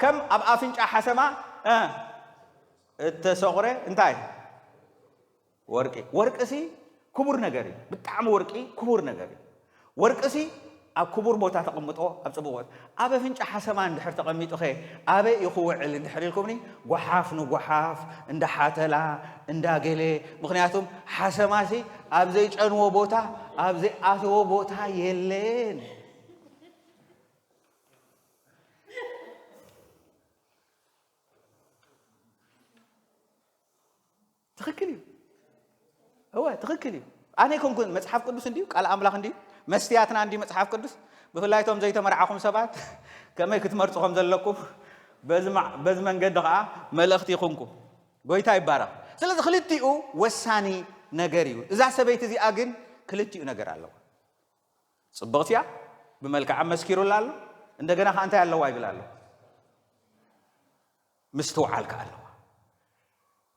ከም ኣብ ኣፍንጫ ሓሰማ እተሰቑረ እንታይ ወርቅሲ ክቡር ነገር እዩ ብጣዕሚ ወርቂ ክቡር ነገር እዩ ወርቅሲ ኣብ ክቡር ቦታ ተቐምጦ ኣብ ጽቡቕ ቦታ ኣብ ኣፍንጫ ሓሰማ እንድሕር ተቐሚጡ ኸ ኣበይ ይኽውዕል እንድሕር ኢልኩምኒ ጓሓፍ ንጓሓፍ እንዳሓተላ እንዳገለ ምክንያቱም ሓሰማሲ ኣብ ዘይጨንዎ ቦታ ኣብ ዘይኣተዎ ቦታ የለን ትኽክል እዩ ትኽክል እዩ ኣነ ይኮንኩን መጽሓፍ ቅዱስ እንዲሁ ቃል ኣምላኽ እንዲሁ መስትያትና እንዲሁ መጽሓፍ ቅዱስ ብፍላይቶም ዘይተመርዓኹም ሰባት ከመይ ክትመርጹ ከም ዘለኩም በዚ መንገዲ ከዓ መልእኽቲ ይኹንኩም ጎይታ ይባረኽ ስለዚ ክልቲኡ ወሳኒ ነገር እዩ እዛ ሰበይቲ እዚኣ ግን ክልቲኡ ነገር ኣለዋ ጽብቕቲ እያ ብመልክዓ መስኪሩላ ኣሎ እንደገና ከዓ እንታይ ኣለዋ ይብል ኣሎ ምስትውዓልካ ኣለዋ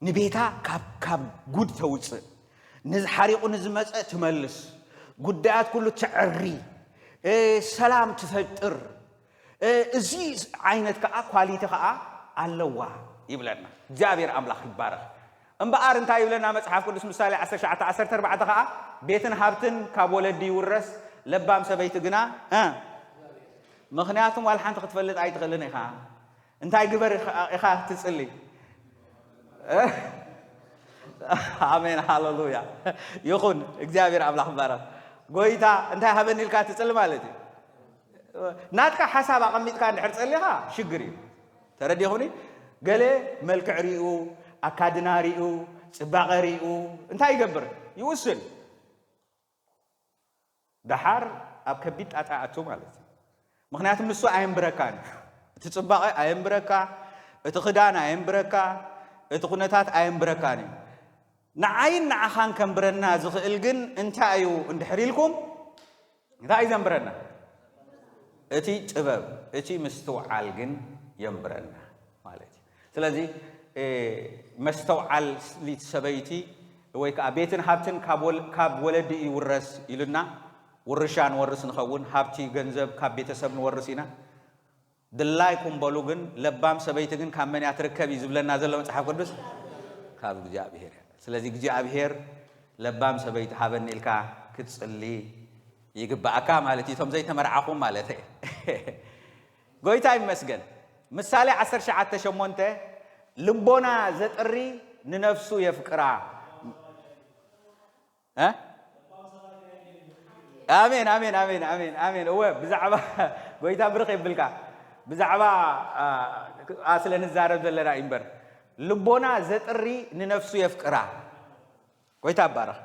ንቤታ ካብ ጉድ ተውፅእ ንዝሓሪቑ ንዝመፀ ትመልስ ጉዳያት ኩሉ ትዕሪ ሰላም ትፈጥር እዚ ዓይነት ከዓ ኳሊቲ ከዓ ኣለዋ ይብለና እግዚአብሔር አምላኽ ይባረኽ እምበኣር እንታይ ይብለና መጽሓፍ ቅዱስ ምሳሌ 19:14 ከዓ ቤትን ሃብትን ካብ ወለዲ ይውረስ ለባም ሰበይቲ ግና ምክንያቱም ዋል ሓንቲ ክትፈልጥ ኣይትኽእልን ኢኻ እንታይ ግበር ኢኻ ትጽሊ አሜን ሃሌሉያ ይኹን እግዚአብሔር አምላኽ ይባረኽ ጎይታ እንታይ ሃበኒ ኢልካ ትጽሊ ማለት እዩ ናትካ ሓሳብ ኣቐሚጥካ እንድሕር ጸሊኻ ሽግር እዩ ተረዲኹኒ ገለ መልክዕ ሪኡ ኣካድና ሪኡ ጽባቐ ሪኡ እንታይ ይገብር ይውስን ደሓር ኣብ ከቢድ ጣጣ ኣቱ ማለት እዩ ምክንያቱም ንሱ ኣየንብረካን እቲ ጽባቐ ኣየንብረካ እቲ ክዳን ኣየንብረካ እቲ ኩነታት ኣየንብረካን እዩ ንዓይን ንዓኻን ከንብረና ዝኽእል ግን እንታይ እዩ እንድሕር ኢልኩም እንታይ እዩ ዘንብረና እቲ ጥበብ እቲ ምስትውዓል ግን የንብረና ማለት እዩ ስለዚ መስተውዓል ሰበይቲ ወይ ከዓ ቤትን ሃብትን ካብ ወለዲ ይውረስ ኢሉና ورشان ورس نخون هابتي جنزب كابيت سبن ورسينا دلايكم بلوغن لبام سبيتجن كمن يتركب يزبلنا نازل لما تحب قدس كاب جاء بهير سلذي جاء بهير لبام سبيت حبن الكا كتصلي يجب أكا مالتي ثم زي تمرعقهم مالته قويتاي مسجن مثالي 10 شعات تشمونته لبونا زتري ننفسو يفكرا ها آمين آمين آمين آمين آمين هو بزعبا قويتا برقي بالكا بزعبا أصل الزارب دلنا إمبر لبونا زتري ننفسو يفكرا قويتا بارخ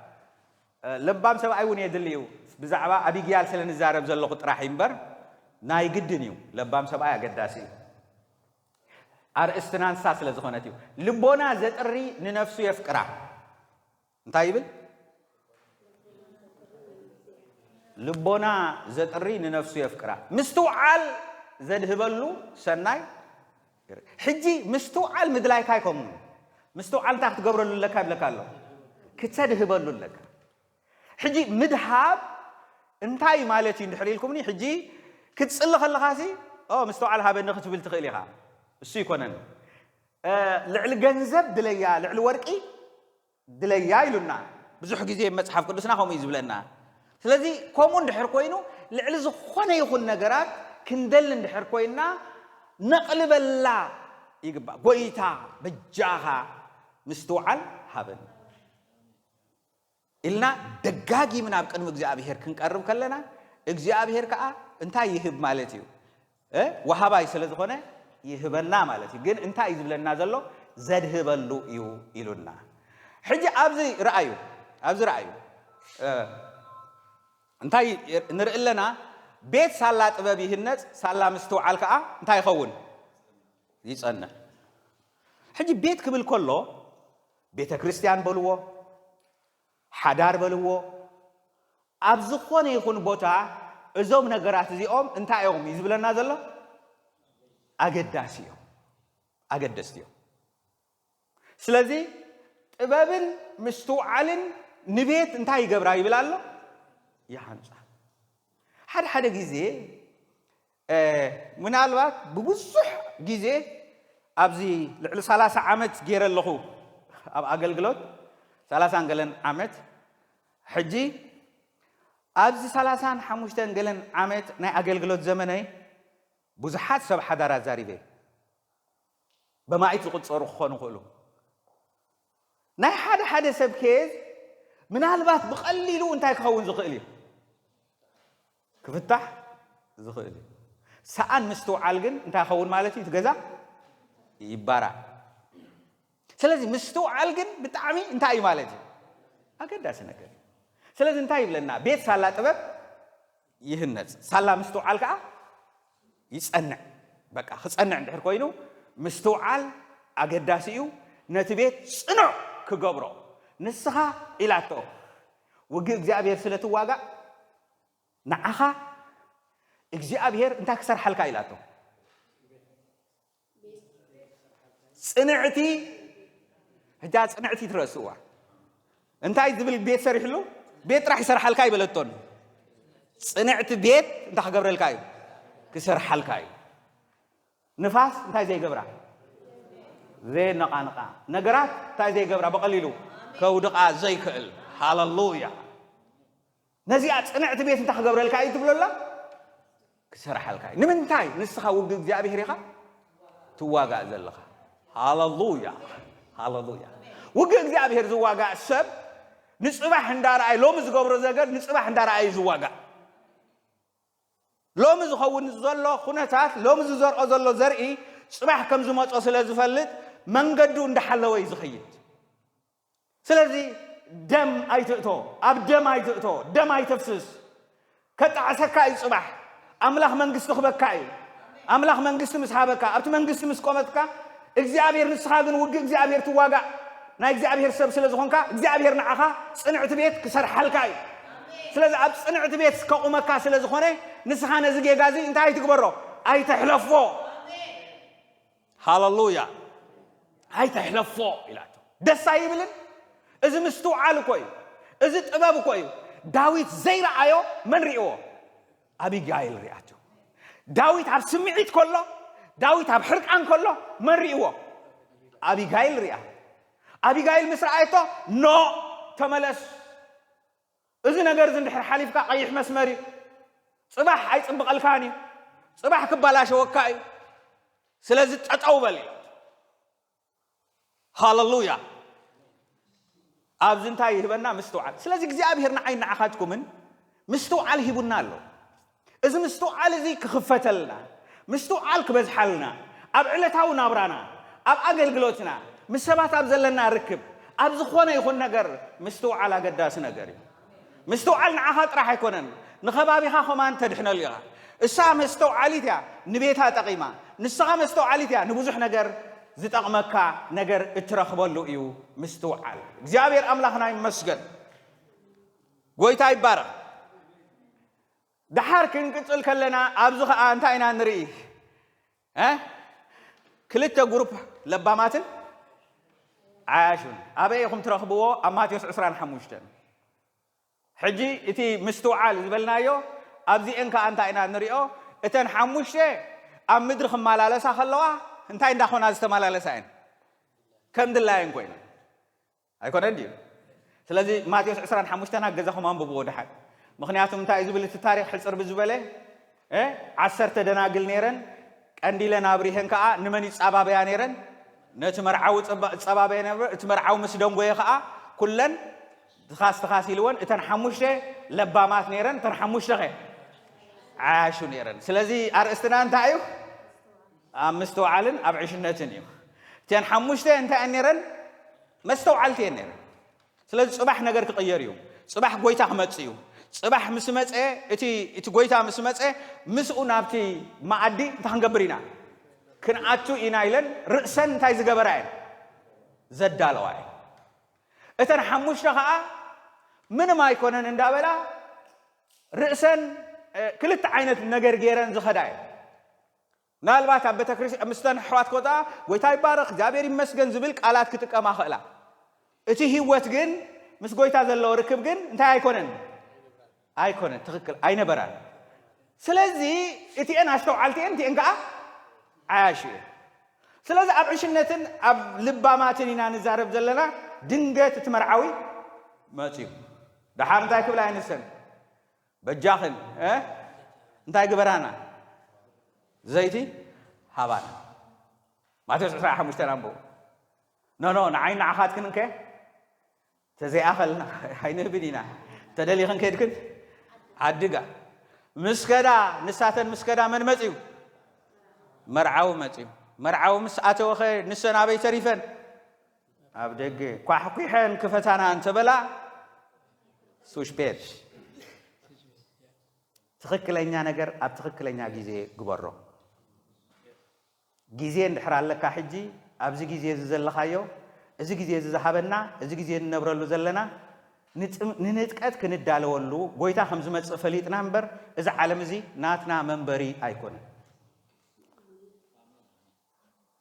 لبام سبا أيون يدليو بزعبا أبي جيال سلن الزارب زل لقط راح إمبر ناي قدنيو لبام سبا يا قداسي استنان ساس لزخونتيو لبونا زتري ننفسو يفكرا انتايبل لبونا زتري ننفسو يفكرا مستوعال زدهبلو سناي حجي مستوعال مدلاي كايكم مستوعال تاخت قبرلو لكاب لكالو كتسدهبلو لك حجي مدهاب انتاي مالتي ندحريلكمني حجي كتصلخ لخاسي مستوعال هابن نختبل تخيليها السي كونن لعل جنزب دليا لعل ورقي دليا يلونا بزح غيزي مصحف قدسنا خوم يزبلنا ስለዚህ ኮሙን ድሕር ኮይኑ ልዕሊ ዝኾነ ይኹን ነገራት ክንደል እንድሕር ኮይና ነቕልበላ ይግባ ጎይታ በጃኻ ምስተውዓል ሃበን ኢልና ደጋጊ ምናብ ቅድሚ እግዚአብሔር ክንቀርብ ከለና እግዚአብሔር ከዓ እንታይ ይህብ ማለት እዩ ወሃባይ ስለዝኾነ ይህበና ማለት እዩ ግን እንታይ ይዝብለና ዘሎ ዘድህበሉ እዩ ኢሉና ሕጂ ኣብዚ ረአዩ እንታይ ንርእለና ቤት ሳላ ጥበብ ይህነጽ ሳላ ምስተውዓል ከዓ እንታይ ይኸውን ይጸንዕ ሕጂ ቤት ክብል ከሎ ቤተ ክርስቲያን በልዎ ሓዳር በልዎ ኣብ ዝኾነ ይኹን ቦታ እዞም ነገራት እዚኦም እንታይ እዮም ይዝብለና ዘሎ አገዳሲ እዮም ስለዚ ጥበብን ምስተውዓልን ንቤት እንታይ ይገብራ ይብላሎ ያንጻ ሓደ ጊዜ ምናልባት በብዙሕ ጊዜ ኣብዚ ልዕሊ 30 ዓመት ገይረለኹ ኣብ ኣገልግሎት 30 ገለን ዓመት ሕጂ ኣብዚ 35 ገለን ዓመት ናይ ኣገልግሎት ዘመነይ ብዙሓት ሰብ ሓዳር ኣዛሪበ በማይት ዝቁፀሩ ክኾኑ ይኽእሉ ናይ ሓደ ሰብ ኬዝ ምናልባት ብቐሊሉ እንታይ ክኸውን ዝኽእል እዩ ክፍታሕ ዝኽእል እዩ ሰኣን ምስተውዓል ግን እንታይ ክኸውን ማለት እዩ ትገዛ ይባራ ስለዚ ምስተውዓል ግን ብጣዕሚ እንታይ እዩ ማለት እዩ ኣገዳሲ ነገር ስለዚ እንታይ ይብለና ቤት ሳላ ጥበብ ይህነጽ ሳላ ምስተውዓል ከዓ ይጸንዕ በቃ ክጸንዕ እንድሕር ኮይኑ ምስተውዓል ኣገዳሲ እዩ ነቲ ቤት ጽኑዕ ክገብሮ ንስኻ ኢላቶ ውግእ እግዚአብሔር ስለትዋጋእ ንዓኻ እግዚአብሔር እንታይ ክሰርሐልካ ኢላቶ ጽንዕቲ ሕጃ ጽንዕቲ ትረስዋ እንታይ ዝብል ቤት ሰሪሕሉ ቤት ጥራሕ ይሰርሐልካ ይበለቶን ጽንዕቲ ቤት እንታይ ክገብረልካ እዩ ክሰርሐልካ እዩ ንፋስ እንታይ ዘይገብራ ዘይነቃንቃ ነገራት እንታይ ዘይገብራ በቀሊሉ ከውድቃ ዘይክእል ሃሌሉያ ነዚኣ ጽንዕቲ ቤት እንታይ ክገብረልካ እዩ ትብለላ ክሰርሐልካ እዩ ንምንታይ ንስኻ ውግእ እግዚአብሔር ኢኻ ትዋጋእ ዘለኻ ሃሌሉያ ውግእ እግዚአብሔር ዝዋጋእ ሰብ ንጽባሕ እንዳርኣይ ሎሚ ዝገብሮ ዘገር ንጽባሕ እንዳርኣይ ዝዋጋእ ሎሚ ዝኸውን ዘሎ ኩነታት ሎሚ ዝዘርኦ ዘሎ ዘርኢ ጽባሕ ከም ዝመጾ ስለ ዝፈልጥ መንገዱ እንዳሓለወ ዝኸይድ ስለዚ ደም ኣይትእቶ ኣብ ደም ኣይትእቶ ደም ኣይተፍስስ ከጣዕሰካ እዩ ጽባሕ ኣምላኽ መንግስቲ ክበካ እዩ ኣምላኽ መንግስቲ ምስ ሃበካ ኣብቲ መንግስቲ ምስ ቆመትካ እግዚአብሔር ንስኻ ግን ውግእ እግዚአብሔር ትዋጋእ ናይ እግዚአብሔር ሰብ ስለ ዝኾንካ እግዚአብሔር ንዓኻ ጽንዕቲ ቤት ክሰርሐልካ እዩ ስለዚ ኣብ ጽንዕቲ ቤት ከቁመካ ስለ ዝኾነ ንስኻ ነዚ ጌጋዚ እንታይ ትግበሮ ኣይተሕለፎ ሃሌሉያ ኣይተሕለፎ ኢላቶ ደስ ኣይብልን እዚ ምስተውዓል እኮ እዩ እዚ ጥበብ እኮ እዩ داويت زي رأيه من رئوه أبيغايل رئاته داويت عب سمعيت كله داويت عب حرق عن كله من رئوه أبيغايل رئا أبيغايل مصر آيته نو تملس إذن أقرز اندحر حليفك قيح مسمري صباح عايز انبق الكاني صباح كبالاش وكاي سلازت أتعوبلي هاللويا أبزن تاي هبنا مستوعل سلازي እግዚአብሔርና አይን አኻትኩምን مستوعل هبنا له إذا مستوعل زي كخفتلنا مستوعل كبزحلنا أب علتاو نابرانا أب أقلقلوتنا مسبات أب زلنا ركب أب زخوانا يخون نقر مستوعل قداس نقري مستوعل نعاخات راح يكونن نخبابي خاخمان تدحنا ليها السا مستوعليتها نبيتها تقيمة نسا مستوعليتها نبوزح نقر زتاق مكة نقر اترخبولو إيو مستوعل እግዚአብሔር أملاخنا يمسجن قويتا يبارا دحار كنقصل كلنا أبزخ أنت أين نريه كلتا جروب لباماتن عاشون أبيكم ترخبوه أماتيوس عسران حموشتن حجي إتي مستوعل زبلنايو أبزي إنك أنت أين نريه إتن حموشته أم مدرخ مالالسا خلوه أنت أين دخون هذا مالالساين كم دلائن كوينا أيكون عندي سلازي ماتيوس عسران حموشتن هجزاهم أم ببوه دحال مخنياتهم تا إذا بلت التاريخ حصر بزبله عسرت دناقل نيرن عندي لنا بريهن كا نمني صبابيا نيرن نتمرعو صبابيا نيرن تمرعو مسدون غوي كا كلن تخاس يلون اتن حموشه لبامات نيرن تن حموشه عاشو نيرن سلازي ارستنا انتايو مستوعلن ابعشنتن يو تن حموشه انت نيرن مستوعلتين نيرن سلازي صباح نغير كقيريو صباح غويتا خمصيو صباح مسمصه اتي غويتا مسمصه مسو نابتي معدي تخنغبرينا كنعتو إنايلن رأسن تاي زغبراي زدالواي اتن حموشنا خا من ما يكونن اندابلا رأسن كلت عينت نغير غيرن زخداي نالبات ابتكريس مستن حوات كوتا غويتا يبارك እግዚአብሔር ይመስገን ዝብል ቃላት ክትቀማ خلا እቲ ህይወት ግን ምስ ጎይታ ዘለው ርክብ ግን እንታይ አይኮነን አይኮነን ትክክል አይነበራል ስለዚህ እቲን አስተውዓልቲን እቲን ጋ አያሽ ስለዚህ አብዕሽነትን አብ ልባማትን ኢና ንዛረብ ዘለና ድንገት ትመርዓዊ መጪው ደሓር እንታይ ክብላ አይነሰን በጃኽን እንታይ ግበራና ዘይቲ ሃባና ማቴዎስ 15 አንቦ ኖ ንዓይን ዓኻት ክንከ تزي أخلنا هاي بنينا تدلي خن كيدكن عدقة مسكدا نساتن مسكدا من متيو مرعاو متيو مرعاو مسأته وخير نسنا أبي تريفن أبدك كواحكي حين كفتانا أنت بلا سوش بيت تخك لينا نجر أبتخك لينا جيزي قبره جيزي نحرال لك حجي أبزي جيزي زل خايو إذا جزء ذهبنا إذا جزء نبرلو زلنا نتقد كندالولو قويتا 500 فليت نمبر إذا عالم زي ناتنا منبري أيكون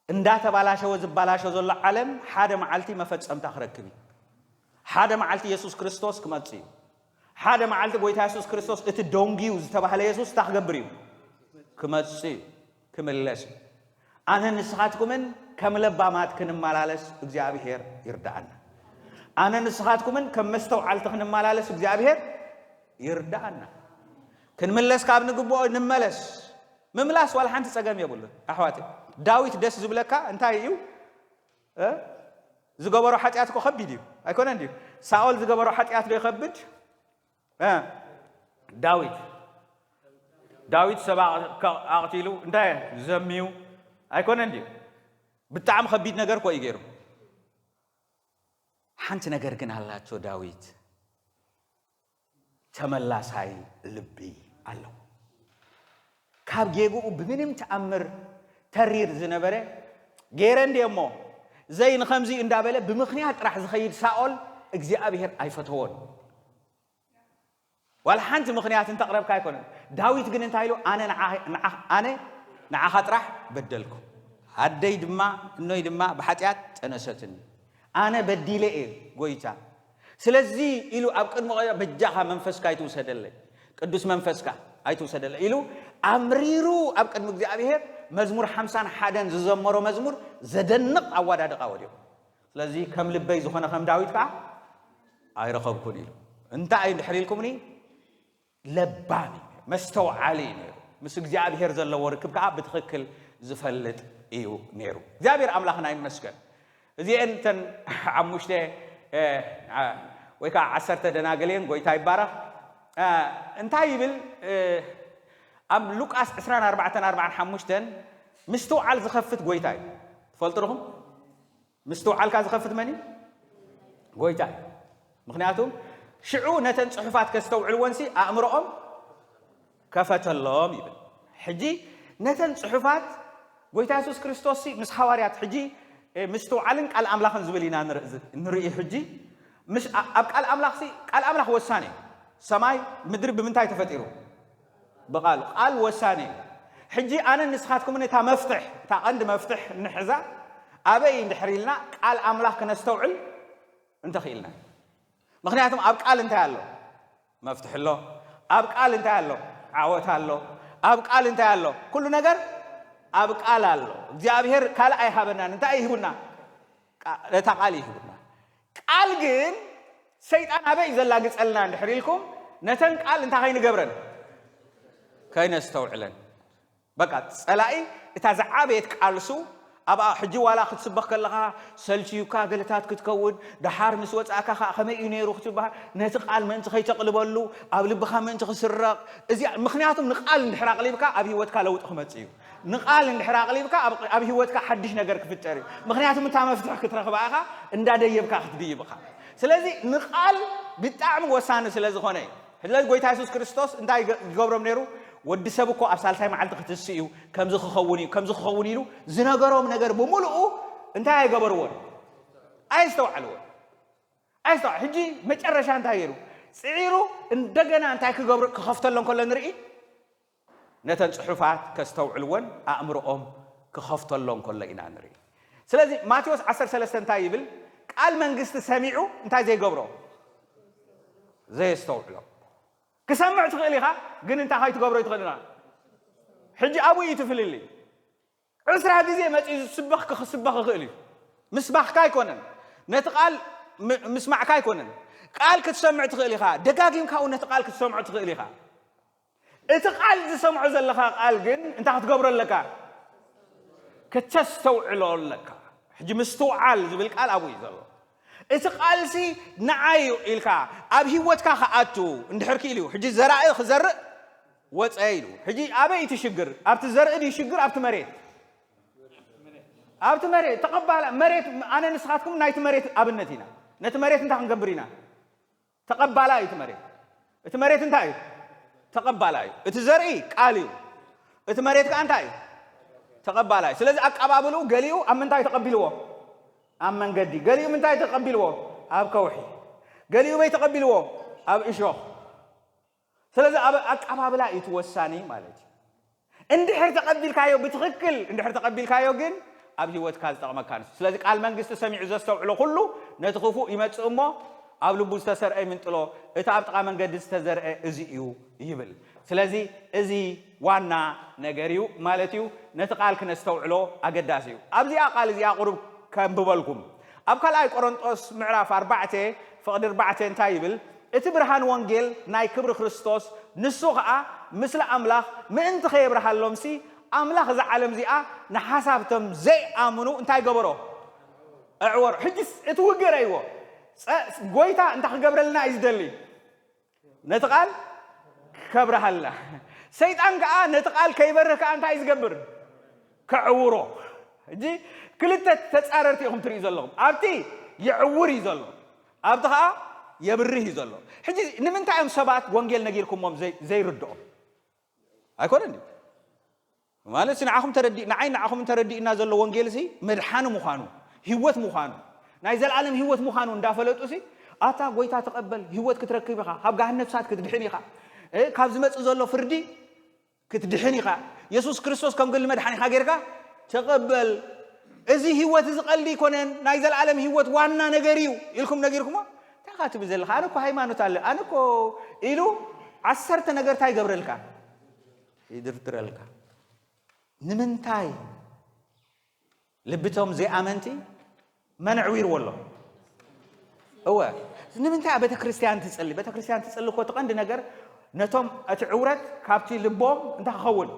إن دات بالاشة وزبالاشة زل عالم حدا معلتي ما فتش أم تخرجني حدا معلتي يسوع كريستوس كما تصير حدا معلتي قويتا يسوع كريستوس إتدونجي وزتبع على يسوع تخجبريو كما تصير كمللاش أنا نسخاتكم كملبامات كنمالالس እግዚአብሔር ይርዳና አነ ንስኻትኩምን ከመስተውዓል ተክንማላለስ እግዚአብሔር ይርዳና ክንመለስ ካብ ንግቦ ንመለስ መምላስ ዋላ ሓንቲ ጸገም የብሉ አሕዋት ዳዊት ደስ ዝብለካ እንታይ እዩ ዝገበሮ ኃጢአት ኮ ከቢድ እዩ አይኮነ እንዴ ሳኦል ዝገበሮ ኃጢአት ዶ ይከብድ ዳዊት ሰባ አቅቲሉ እንታይ ዘሚዩ አይኮነ እንዴ بتعم خبيت نجار كوي غيره حنت نجار كن هلاتشو داويد تملاس هاي لبي الله كاب جيجو بمنم تأمر ترير زنبرة غيرن ديمو زين خمسي اندابله بمخنيات راح زخيد ساول እግዚአብሔር አይፈተውን والحنت مخنيات انت قرب كايكون داويد ግን እንታይሉ አነ نعخت راح بدلكم عدي دما إنه يدما بحاجات أنا ستن أنا بديله قويتا ስለዚህ ኢሉ ኣብ ቅድሞ በጃኻ መንፈስካ ይትውሰደለይ ቅዱስ መንፈስካ ኣይትውሰደለይ ኢሉ ኣምሪሩ ኣብ ቅድሚ እግዚአብሔር መዝሙር 51 ዝዘመሮ መዝሙር ዘደንቕ ኣዋዳድቃ ወዲዮ ስለዚህ ከም ልበይ ዝኾነ ከም ዳዊት ከዓ ኣይረኸብኩን ኢሉ እንታይ እንድሕሪልኩምኒ ለባሚ መስተውዓሊ ነይሩ ምስ እግዚአብሔር ዘለዎ ርክብ ከዓ ብትኽክል ዝፈልጥ እዩ ነይሩ እግዚአብሔር ኣምላኽና ይመስገን እዚአን ተን ዓሙሽተ ወይ ከዓ 10 ደናገሌን ጎይታ ይባረኽ እንታይ ይብል ኣብ ሉቃስ 24:45 ምስተውዓል ዝኸፍት ጎይታ እዩ ትፈልጡ ዲኹም ምስተውዓልካ ዝኸፍት መን እዩ ጎይታ እዩ ምክንያቱም ሽዑ ነተን ጽሑፋት ከስተውዕልወንሲ ኣእምሮኦም ከፈተሎም ይብል ሕጂ ነተን ጽሑፋት ጎይታ ኢየሱስ ክርስቶስ ምስ ሐዋርያት ሕጂ ምስተውዓልን ቃል ኣምላኽን ዝብል ኢና ንርኢ ሕጂ مش أبقى الأملاخ وساني سماي مدري بمنتهي تفتيرو بقال قال وساني حجي أنا نسخاتكم إن تا مفتح تا عند مفتح نحزة أبي نحريلنا قال أملاخ كنستوعل أنت خيلنا مخنياتهم أبقى أنت هالو مفتح له أبقى أنت هالو عوت هالو أبقى أنت هالو كل نجار أبقى هالو جابير قال أي حبنا أنت أي هبنا لا تقالي هبنا قال جن سيدان أبي إذا لا جسألنا نحريلكم نتن قال أنت هاي نجبرن كاين استوعلن بقى سلاقي تزعبت قالسو أبا حجي ولا خد سبق لها سلشيوكا قلتات كتكون دحار مسوت أكا خمي ينيرو ختبها نتقال من تخي تقلبلو أبل بخا من تخسرق إذا مخنياتهم نقال نحرق لي بكا أبي وتكا لو تخمتيو نقال نحرق لي بكا أبي وتكا حدش نجر كفتري مخنياتهم أنت ما فتح كترخ بقى إن دا يبكا خدي بقى سلازي نقال بتعم وسان سلازي خوني هلا قوي تاسوس كريستوس أنت يجبرم نيرو ودي سبكو أبسال ساي معلت خدسيو كم زخ خوني له زناجرهم نجر بملؤه أنت هاي جبرون أيستوعلون أيستوع هجي متجرش أنت هيرو سعيرو إندجنا أنت هاي كجبر كخفت لهم كل نرئي نتن صحفات كاستوعلون أمرهم كخفت لهم كل إنا نرئي سلازي ماتيوس 10:3 تايبل قال من قست سميعه أنت زي جبره زي استوعلون كسمع تغليها قن أنت هاي تقبره يتغلنا حجي أبوي يتفل لي عسر هذه زي ما تسبخ كسبخ غلي مسبخ كاي كونن نتقال مسمع كاي كونن قال كتسمع تغليها دقاقيم كاو نتقال كتسمع تغليها اتقال تسمع زلها قال قن أنت هتقبر لك كتستوعل لك حجي مستوعل زبل قال أبوي زلو اتقال سي نعايو إلكا أبي واتكا خاتو ندحركي له حجي زرائع خزرق واتايلو حجي أبي تشجر أبت الزرق دي شجر أبت مريت تقبل مريت أنا نسخاتكم نايت مريت أبنتينا نت مريت أنت هنقبرينا تقبل أي تمريت أنت أي تقبل أي تزرعي قاليو تمريت كأنت أي تقبل أي سلذي أقابلو قاليو أم أنت تقبلوه أمن قدي قاليو من تاي تقبلوه أب كوحي قاليو بي تقبلوه أب إشوخ سلذي أب لا يتوساني مالتي اندحر تقبل كايو بتغكل اندحر تقبل كايو جن أب هوت كاز تقام كان سلذي قال من قست سمع زستوعلو كله نتخوفو يمت أمه أب لبوس تسرع من طلو إتعب تقام من قد استزرع إزيو يبل سلذي إزي وانا نجاريو مالتيو نتقال كنستوعلو أقداسيو أبزي أقال زي أقرب كم ببالكم أبقى لاي قرنطس معرف 4 فقد 4 تايبل اتبرهان وانجيل ناي كبر خريستوس نسوغا مثل أملاخ من تخيب رحلهم سي أملاخ زي عالم زي نحسابتم زي آمنو انتاي قبرو اعور حجس اتوقر ايوه قويتا انت قبر لنا ازدلي نتقال كبر حلا سيد انقا نتقال كيبرك انت عايز قبر كعورو جي كلتا تتصاررتيهم تري زلهم ابتي يعور يزلهم ابتها يبره يزلهم حجي نمنتا ام سبات وانجيل نغيركم مم زي ردو ايكونني مالس نعاهم تردي نعين نعاهم تردي ان زلو وانجيل سي مدحان مخانو هيوت مخانو ناي زلعالم هيوت مخانو اندافلطو سي اتا غويتا تقبل هيوت كتركبخا حبغا نفسات كتدحنيخا كاب زمص زلو فردي كتدحنيخا يسوع كريستوس كم قال مدحاني خاغيركا تقبل إذا هيوت زقلي كونن نايزل العالم هيوت وانا نجاريو يلكم نجاركما خاتم زلخ أنا كو هيمانوت الله أنا كو إلو عسرت نجار تاي قبرلك يدرترلك نمنتاي لبتهم زي أمنتي منعوير والله هو نمنتاي بيت كريستيان تسألي بيت كريستيان تسألي كو تقند نجار نتوم أتعورت كابتي لبوم أنت خول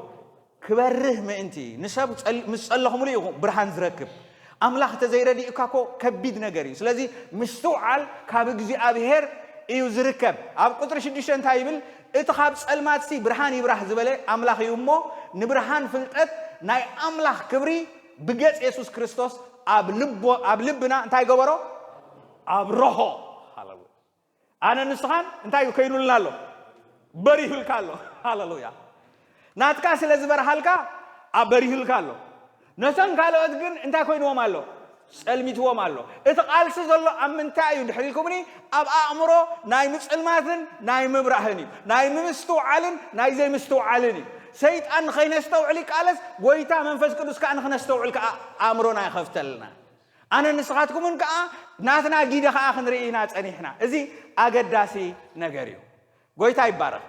كبره ما أنتي نسب مسألهم ليه برهان زركب أملاخ تزيردي إكاكو كبيد نجاري سلازي مستوعل كابجزي أبيهر يوزركب أب قطر شديشان تايبل اتخاب سألماتسي برهان يبرح زبالة أملاخ يومو نبرهان فلتت ناي أملاخ كبري بجت يسوع كريستوس أب لبنا انتاي جوارو أب روحه هاللويا أنا نسخان انتاي يكينو لالو بريه الكالو هاللويا ناتكاس لزبر هالكا أبريه الكالو نسان كالو أدقن انتاي كينو مالو سلميت هو مالو اتقال سزلو أمنتايو دحريكمني أب أمره ناي مسلماتن ناي مبرهني ناي مستوعلن ناي زي مستوعلني سيد أن خين استوعلك ألس ويتا منفس كدوس كأن خن استوعلك أمرنا يخفتلنا أنا نسخاتكم من كأ ناتنا جيدا خاخن رئينات أنيحنا إذي أقداسي نجاريو ويتا يبارك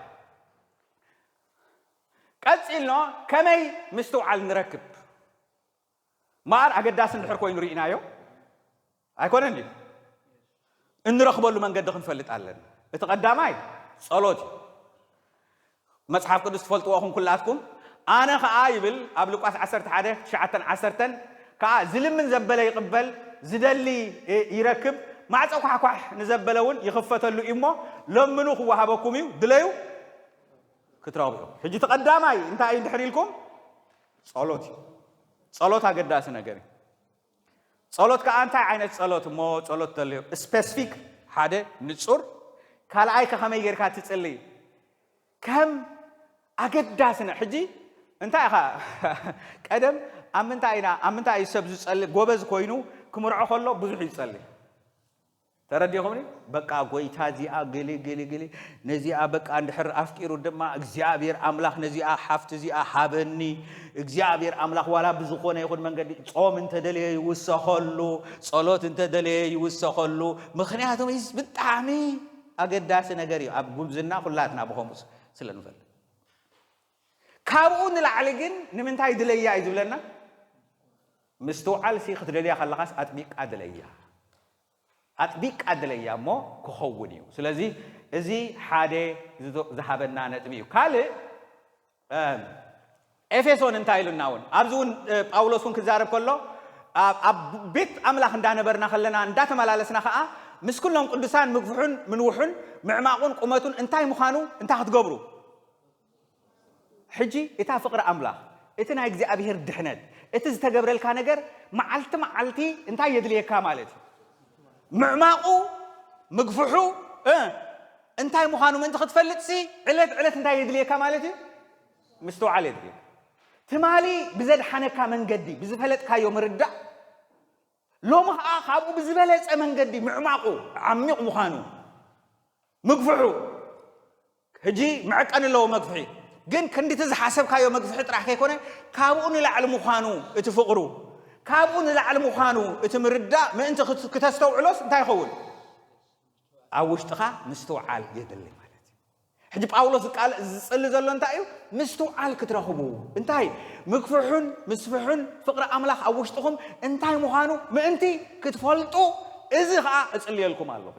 كاتسيلنا كمي مستوعل نركب مار أقداس نحركوين رئينايو أيكون عندي إن رخبوا له من قد دخن فلت علنا اتقدامي صلوتي مصحف قدس فلتوهم كلاتكم أنا خايبل قبل قاس عسرت حدا شعتن عسرتن كا زلم من زبله يقبل زدلي يركب ما عاد أكح نزبلون يخفت له إمه لمنو هو هبكميو دليو كترابيو هجي تقدامي أنت أين تحريلكم صلوتي صلوت أقداس نجاري صلوت كأنت عينك صلوت مو صلوت تليو specific حدا نتصور كلا كخمي غير كاتتصلي كم أقداسنا حجي أنت أخا قدم أمنت أي سبز تصلي جوبز كوينو كمرع خلّو بزح يتصلي ترديكمني بقى قويتا زي قلي نزي بقى عند حر أفكير ودما إجزابير أملاخ نزي حفت زي حابني إجزابير أملاخ ولا بزخونه يكون من قد صوم انت دلي يوسخلو صلاة انت دلي يوسخلو مخنياتهم يثبت عمي أقداس نجاري أبقول زنا كلاتنا بخمس سلنفل كابون العلقين نمنتاي دليا يدولنا مستوعل سيخ دليا خلاص أطبيق أدليا أطبيق أدليا مو كهونيو سلازي إزي حادة ذهبنا نتبيو كله إفسون انتايلون ناون أبزون أولوسون كزارب كله بيت أملاخ ندانا برنا خلنا ندات ملالسنا خاء مسكولهم قدسان مقفحون منوحون معماقون قمتون انتاي مخانو انتا هتقبرو حجي إتا فقر أملاخ إتنا يجزي أبيهر دحند إتز تقبر الكانجر معلتي انتاي يدلي كامالتي معماقو مقفحو انتاي مخانو من تخطفلت سي علت انتاي يدلي كامالتي مستو عليه دي تمالي بزد حنكا من قدي بزفلت كايو مردا لو مخا خابو بزبلت من قدي معماقو عميق مخانو مقفحو هجي معك أنا لو مقفحي جن كندي تزحسب كايو مقفحي راح كيكونه كابون لعل مخانو اتفقرو كابون لعل مخانو اتمردا ما انت كتستوعلوس انتي يخول اوشتخا مستوعال يدلي حجي باولوس قال صلي زلو انتايو مستوعال كترخبو انتاي مكفحون مسفحون فقر املاح اوشتهم انتاي مخانو ما انتي كتفلطو اذا خا اصلي لكم الله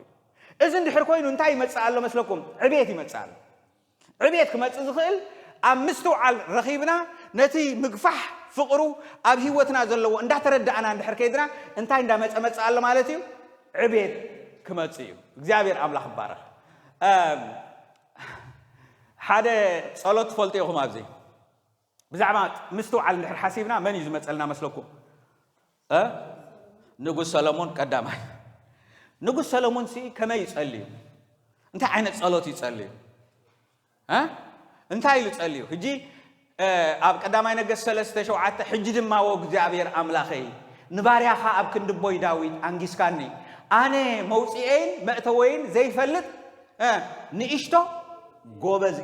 اذا اندحر كوينو انتاي مصالو مسلكم عبيتي مصالو عبيت كمص زخيل ام مستوعال رخيبنا نتي مغفح فقرو اب هيوتنا زلو اندا تردعنا اندحر كيدنا انتاي اندا مصالو مالتي عبيت كمصيو እግዚአብሔር አምላክ ባረክ حدا صلوت فلتيهم أبزي بزعمات مستوعل نحر حسيبنا من يزمتلنا مسلكم نقول سلمون قدامه نقول سلمون سي كما يصلي انت عينك صلوت يصلي انت هاي يصلي هجي اب قدامه نغس 3 شوعه حجي دما و እግዚአብሔር አምላኸይ ንባሪያኻ ኣብ ክንድ ቦይ ዳዊት አንጊስካኒ አነ መውጽኤን መእተወይን ዘይፈልጥ ንኢሽቶ ጎበዝ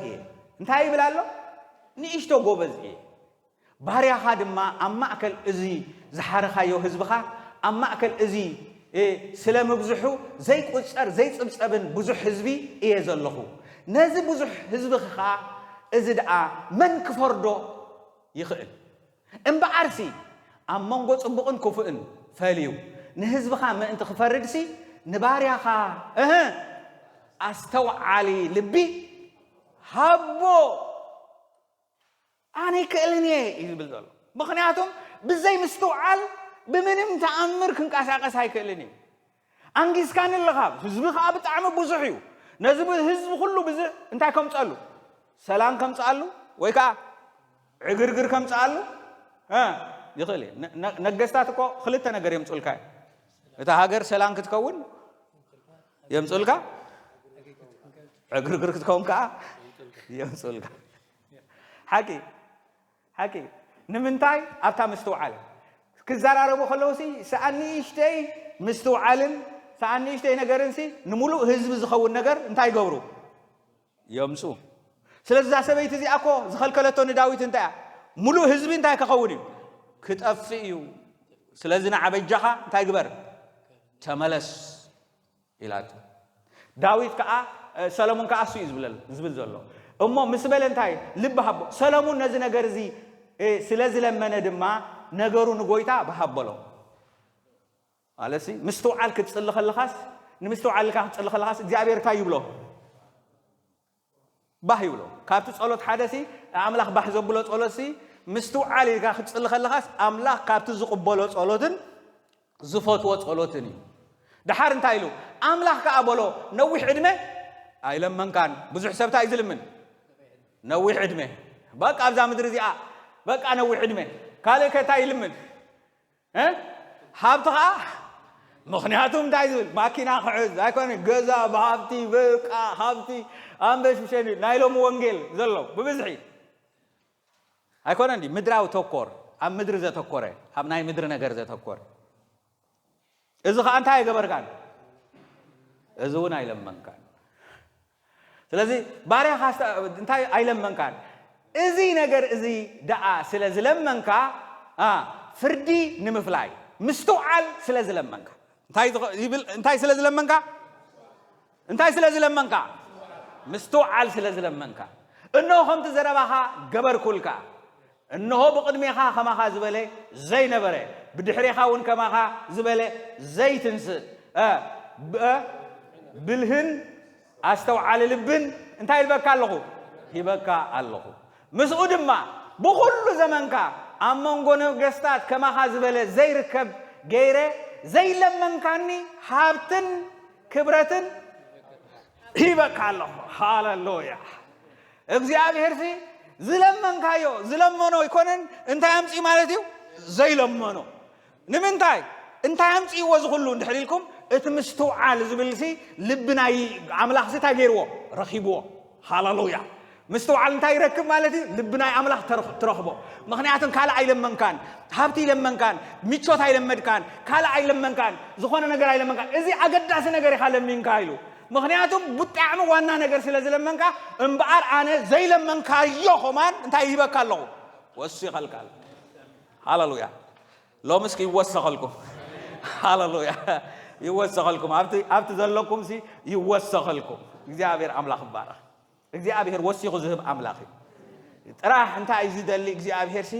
እንታይ ይብላል ንኢሽቶ ጎበዝ ባሪያኻ ድማ ኣብ ማእከል እዚ ዝሓረኻዮ ህዝብኻ ኣብ ማእከል እዚ سلام بزحو زي قصر زي صبصبن بزح حزبي ايه زلخو نزي بزح حزب خا ازدع من كفردو يخل ام بعرسي ام منغو صبقن كفئن فاليو نحزب خا ما انت خفردسي نباريا خا استوعالي لبي هبو اني كلني يزبل زلو مخنياتهم بزي مستوعال بمنم تأمر كنقاساقس هيكلني انغيس كان اللغاب حزب خا بطعم بزحيو نزب حزب كله بز انت كم تصالو سلام كم تصالو ويكا عغرغر كم تصالو يخلي نغستات እኮ خلته ነገር يمصلكا እታ ሀገር ሰላም ክትከውን يمصلكا عغرغر ክትከውንካ يمصلكا حكي نمنتاي ابتا مستوعال كزاراربو خلوسي ساني اشتي مستوعالن ساني اشتي ነገርንሲ ንሙሉ ህዝብ ዝኸውን ነገር እንታይ ይገብሩ يمصو ስለዛ ሰበይቲ እዚ አኮ ዝኸልከለቶ ንዳዊት እንታይ ሙሉ ህዝብ እንታይ ከኸውን ክጠፍዩ ስለዚህ ንዓበጃኻ እንታይ ግበር ተመለስ ኢላቱ ዳዊት ከዓ ሰሎሞን ከዓ እሱ ዝብል ዘሎ እሞ ምስበለ እንታይ ልብ ሃቦ ሰሎሞን ነዚ ነገር እዚ ስለዚህ ለመነ ድማ ነገሩ ንጎይታ በሃበሎ አለሲ ምስተውዓል ክትጽልኸለኻስ ንምስተውዓልካ ክትጽልኸለኻስ እግዚአብሔር እንታይ ይብሎ ባህ ይብሎ ካብቲ ጸሎት ሓደሲ አምላኽ ባህ ዘብሎ ጸሎትሲ ምስተውዓል ኢልካ ክትጽልኸለኻስ አምላኽ ካብቲ ዝቕበሎ ጸሎትን ዝፈትዎ ጸሎትን እዩ ድሓር እንታይ ኢሉ አምላኽ ከዓ በሎ ነዊሕ ዕድመ ኣይለመንካን ብዙሕ ሰብታ ይዝልምን ነዊሕ ዕድመ በቃ ኣብዛ ምድሪ እዚኣ በቃ ነዊሕ ዕድመ ካልእ ከታ ይልምን ሃብትኻ ምኽንያቱም እንታይ ዝብል ማኪና ክዕዝ ኣይኮነ ገዛ ብሃብቲ በቃ ሃብቲ ኣንበሽ ብሸኒ ናይ ሎሚ ወንጌል ዘሎ ብብዝሒ ኣይኮነ እንዲ ምድራዊ ተኮር ኣብ ምድሪ ዘተኮረ ኣብ ናይ ምድሪ ነገር ዘተኮረ እዚ ከዓ እንታይ ይገበርካን እዚ እውን ኣይለመንካን ስለዚ ባርያኻ እንታይ ኣይለመንካን እዚ ነገር እዚ ደኣ ስለዝለመንካ ፍርዲ ንምፍላይ ምስተውዓል ስለዝለመንካ እንታይ ስለዝለመንካ እንታይ ስለዝለመንካ ምስተውዓል ስለዝለመንካ እነሆ ከምቲ ዘረባኻ ገበርኩልካ እነሆ ብቅድሜኻ ከማኻ ዝበለ ዘይነበረ ብድሕሪኻ እውን ከማኻ ዝበለ ዘይትንስእ ብልህን ኣስተውዓል ልብን እንታይ ይልበካ ኣለኹ ይበካ ኣለኹ ምስኡ ድማ ብኩሉ ዘመንካ ኣብ መንጎ ነገስታት ከማኻ ዝበለ ዘይርከብ ገይረ ዘይለመንካኒ ሃብትን ክብረትን ይበካ ኣለኹ ሃሌሉያ እግዚአብሔርሲ ዝለመንካዮ ዝለመኖ ይኮነን እንታይ አምጪ ማለት እዩ ዘይለመኖ ንምንታይ እንታይ አምጪዎ ዝኹሉ እንድሕሪልኩም እቲ ምስተውዓል ዝብልሲ ልብናይ ኣምላኽ ስታ ገይርዎ ረኺብዎ ሃሌሉያ مستوعل انتاي ركب مالتي لبنا عمله ترخبه مخنياتن كالا ايلمن كان حبتي لمن كان ميچوت ايلمد كان كالا ايلمن كان زخونه ነገር ايلمن كان ازي اگداس ነገር يخالمين كايلو مخنياتم بطعم وانا ነገር ስለዝለመን ካ እንባር አነ ዘይለመን ካዮ ሆማን እንታይ ይበካለው ወሲ خلقال ሃሌሉያ ሎምስኪ ይወሰخልኩም ሃሌሉያ ይወሰخልኩም አብቲ ዘለኩም ሲ ይወሰخልኩም እግዚአብሔር አምላክ ባረክ እግዚአብሔር ወሲኹ ዝህብ አምላክ ጥራህ እንታይ ይዝደሊ እግዚአብሔር ሲ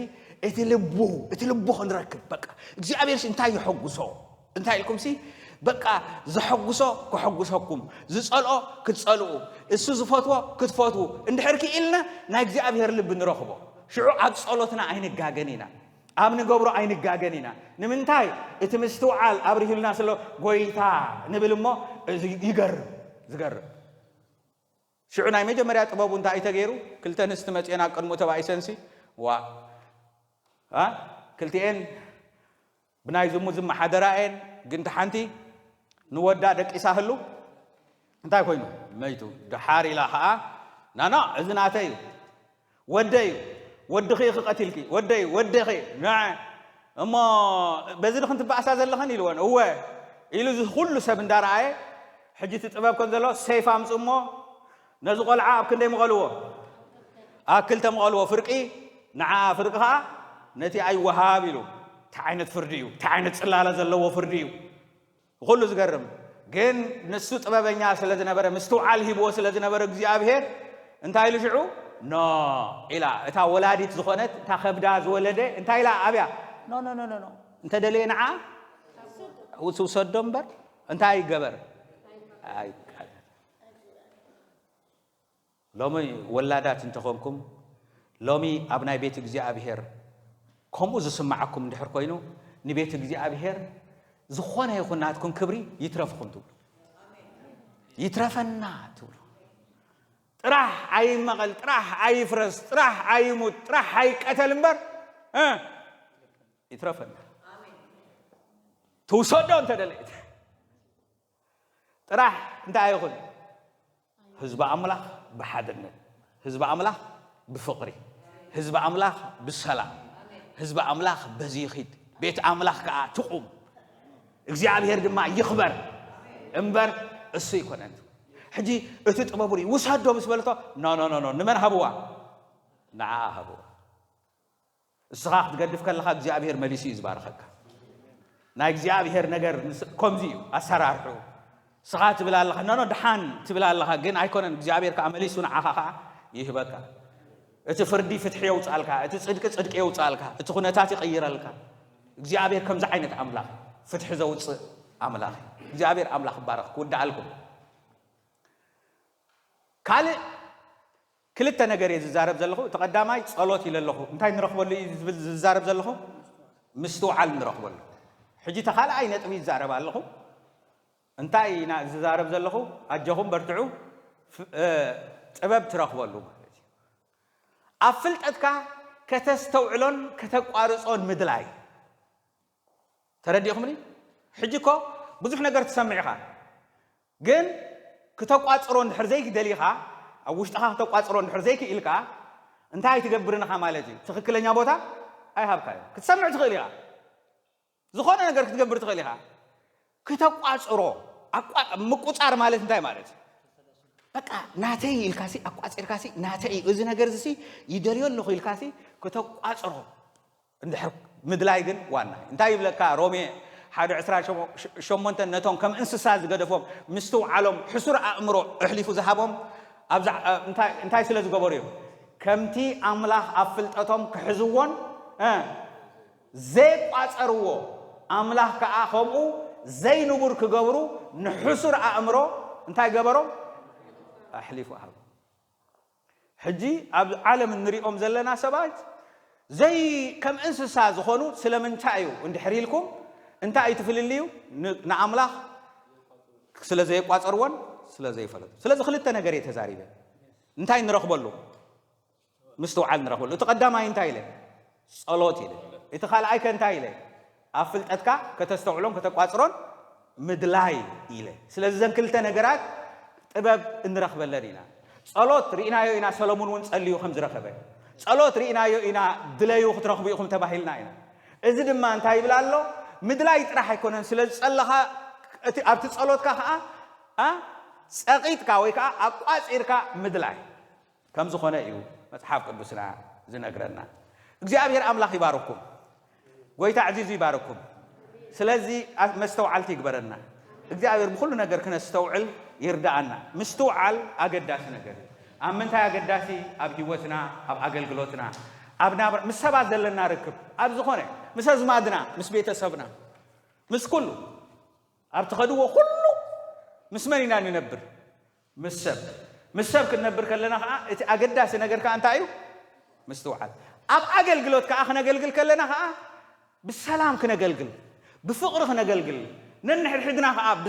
እትልቡ ንረክብ በቃ እግዚአብሔር ሲ እንታይ ይحጉሶ እንታይ ኢልኩም ሲ በቃ ዝحጉሶ ክحጉሰኩም ዝጸልኦ ክትጸልኡ እሱ ዝፈትዎ ክትፈትው እንድሕርኪ ኢልና ናይ እግዚአብሔር ልብ ንረኽቦ ሽዑ ኣብ ጸሎትና ኣይንጋገኒና ኣብ ንገብሮ ኣይንጋገኒና ንምንታይ እቲ ምስተውዓል ኣብሪሂልና ስለ ጎይታ ንብልሞ ዝገርም ሽዑ ናይ መጀመርያ ጥበቡ እንታይ ተገይሩ ክልተ ንስት መጽና ቀድሞ ተባይሰንሲ ክልቲኤን ብናይ ዝሙ ሓደራኤን ግን ተሓንቲ ንወዳ ደቂሳህሉ እንታይ ኮይኑ መይቱ ድሓር ኢላ ከዓ ናና እዝናተይ ወደይ ወድኺ ክቀትልኪ ወደኺ እሞ በዚ ድኽን ትባእሳ ዘለኸን ኢልወን እወ ኢሉ ኩሉ ሰብ እንዳረኣየ ሕጂ ጥበብ ኮን ዘሎ ሰይፍ ኣምፅሞ ነዚ ቆልዓ ኣብ ክንደይ መቐልዎ ኣብ ክልተ መቐልዎ ፍርቂ ንዓ ፍርቂ ከዓ ነቲ ኣይወሃብ ኢሉ እንታይ ዓይነት ፍርዲ እዩ እንታይ ዓይነት ፅላለ ዘለዎ ፍርዲ እዩ كله زقرم جن نسوت بابنيا سلذ نبرة مستوعل هيبوا سلذ نبرة እግዚአብሔር እንታይ ልሽዑ ኖ ኢላ እታ ወላዲት ዝኾነት እታ ከብዳ ዝወለደ እንታይ ኢላ ኣብያ ኖ ኖ ኖ ኖ እንተ ደለየንዓ ውሰዶ እምበር እንታይ ይገበር አይ ሎሚ ወላዳት እንተኾንኩም ሎሚ ኣብ ናይ ቤት እግዚአብሔር ከምኡ ዝስማዓኩም እንድሕር ኮይኑ ንቤት እግዚአብሔር ዝኾነ ይኹናትኩም ክብሪ ይትረፍኩም ትብሉ ይትረፈና ትብሉ ጥራሕ ኣይመቐል ጥራሕ ኣይፍረስ ጥራሕ ኣይሙት ጥራሕ ኣይቀተል እምበር ይትረፈና ትውሰዶ እንተ ደለየት ጥራሕ እንታይ ይኹን ህዝቢ ኣምላኽ بحدنا حزب أملاخ بفقري حزب أملاخ بالسلام حزب أملاخ بزيخيد بيت أملاخ كا تقوم እግዚአብሔር ድማ ይخبر እንበር እሱ ይኮነን ሕጂ እትጥበቡሪ ወሳዶ መስበልቶ ኖ ኖ ኖ ኖ ንመን ሃብዋ ንዓ ሃብዋ እስኻ ክትገድፍ ከለኻ እግዚአብሔር መሊሲ ይዝባርኸካ ናይ እግዚአብሔር ነገር ከምዚ ኣሰራርሑ سخات بلا الله نانو دحان تبلا الله جن أيكون እግዚአብሔር كعملي سون عخاخا يهبك اتفردي فتح يوصالك اتصدق صدق يوصالك اتخونتات يقيرالك እግዚአብሔር كم زعينت أملاك فتح زوص أملاك እግዚአብሔር أملاك بارك ودعلكم قال كلتا ነገር يزارب زلخو تقدماي ጸሎት ይለለኹ እንታይ ንረኽበሉ ዝዛረብ ዘለኹ ምስተውዓል ንረኽበሉ ሕጂ ተኻል አይነት ይዛረብ ኣለኹ እንታይ ኢና ዝዛረብ ዘለኹ ኣጀኹም በርትዑ ጥበብ ትረኽበሉ ማለት እዩ ኣፍልጠትካ ከተስተውዕሎን ከተቋርጾን ምድላይ ተረዲኹምኒ ሕጂኮ ብዙሕ ነገር ትሰምዕኻ ግን ከተቋጽሮ እንድሕር ዘይክደሊኻ ኣብ ውሽጥኻ ከተቋጽሮ እንድሕር ዘይክኢልካ እንታይ ትገብርንኻ ማለት እዩ ትክክለኛ ቦታ ኣይሃብካዮ ክትሰምዕ ትኽእል ኢኻ ዝኾነ ነገር ክትገብር ትኽእል ኢኻ ከተቋጽሮ مقطار مالت انتاي مالت بقى ناتي الكاسي اقواصر كاسي ناتي እዚ ነገር እዚ ይደልዮ ለኹ الكاسي ከተቋጽሮ እንድሕር ምድላይ ግን ዋና እንታይ ይብለካ ሮሜ 1:18 ነቶም ከም እንስሳ ዝገደፎም ምስተው ዓለም ሕሱር ኣእምሮ እሕሊፉ ዝሃቦም ኣብ እንታይ ስለ ዝገበሩ እዩ ከምቲ ኣምላኽ ኣፍልጠቶም ክሕዝዎን ዘይቋጸርዎ ኣምላኽ ከኣ ከምኡ زي نبور كجبرو نحسر أمره انتاي جبرو أحلف أحب حجي عالم النري زلنا سبات زي كم إنس ساز خونو سلمن تايو عند حريلكم انتاي تفلليو نعمله سلا زي قاصروان سلا زي فلت سلا خلتنا غريت هزاريبه انتاي نرخبلو مستوعل نرخبلو تقدماي انتاي له صلوتي له يتخال اي كنتاي له أفلتك كتستوعلون كتقاصرون مدلاي إله ስለዚህ ክልተ ነገራት ጥበብ እንረኽበለሪና ጸሎት ሪኢናዮ ኢና ሰሎሞን ወን ጸልዩ ከም ዝረኸበ ጸሎት ሪኢናዮ ኢና ድለዩ ክትረኽቡ ኢኹም ተባሂልና ኢና እዚ ድማ እንታይ ይብላሎ ምድላይ ጥራሕ ኣይኮነን ስለዚህ ጸለኻ ኣብቲ ጸሎትካ ከዓ ጸቂጥካ ወይ ከዓ ኣቋጺርካ ምድላይ ከም ዝኾነ እዩ መጽሓፍ ቅዱስና ዝነግረና እግዚአብሔር ኣምላኽ ይባርኩም ጎይታ عزيز يبارككم ስለዚህ መስተውዓልቲ ይግበረና እግዚአብሔር በሁሉ ነገር ከነስተውዕል ይርዳአና መስተውዓል አገዳሲ ነገር አምንታይ አገዳሲ ኣብ ህይወትና ኣብ አገልግሎትና ኣብና ምሰባ ዘለና ርክብ ኣብ ዝኾነ ምሰዝማድና ምስ ቤተሰብና ምስ ኩሉ ኣብ ተኸድዎ ኩሉ ምስ መኒና ንነብር ምሰብ ክንነብር ከለና ከዓ እቲ አገዳሲ ነገር ከዓ እንታይ እዩ መስተውዓል ኣብ አገልግሎት ከዓ ክነገልግል ከለና ከዓ بالسلام كنجلجل بفقر كنجلجل ننحر حدنا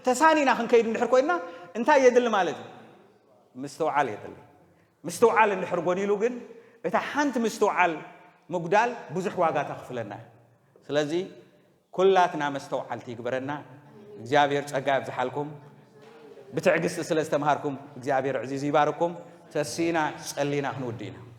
تسانينا خنكيد نحر كوينا انت يدل مالتي مستوعل يدل مستوعل نحر قوليلو جن بتحنت مستوعل مقدال بزح واقع تخفلنا سلازي كلاتنا مستوعل تيكبرنا እግዚአብሔር ጸጋ ይብዛልኩም بتعقس سلازي تمهاركم እግዚአብሔር عزيز يباركم تسينا ጸلينا خنودينا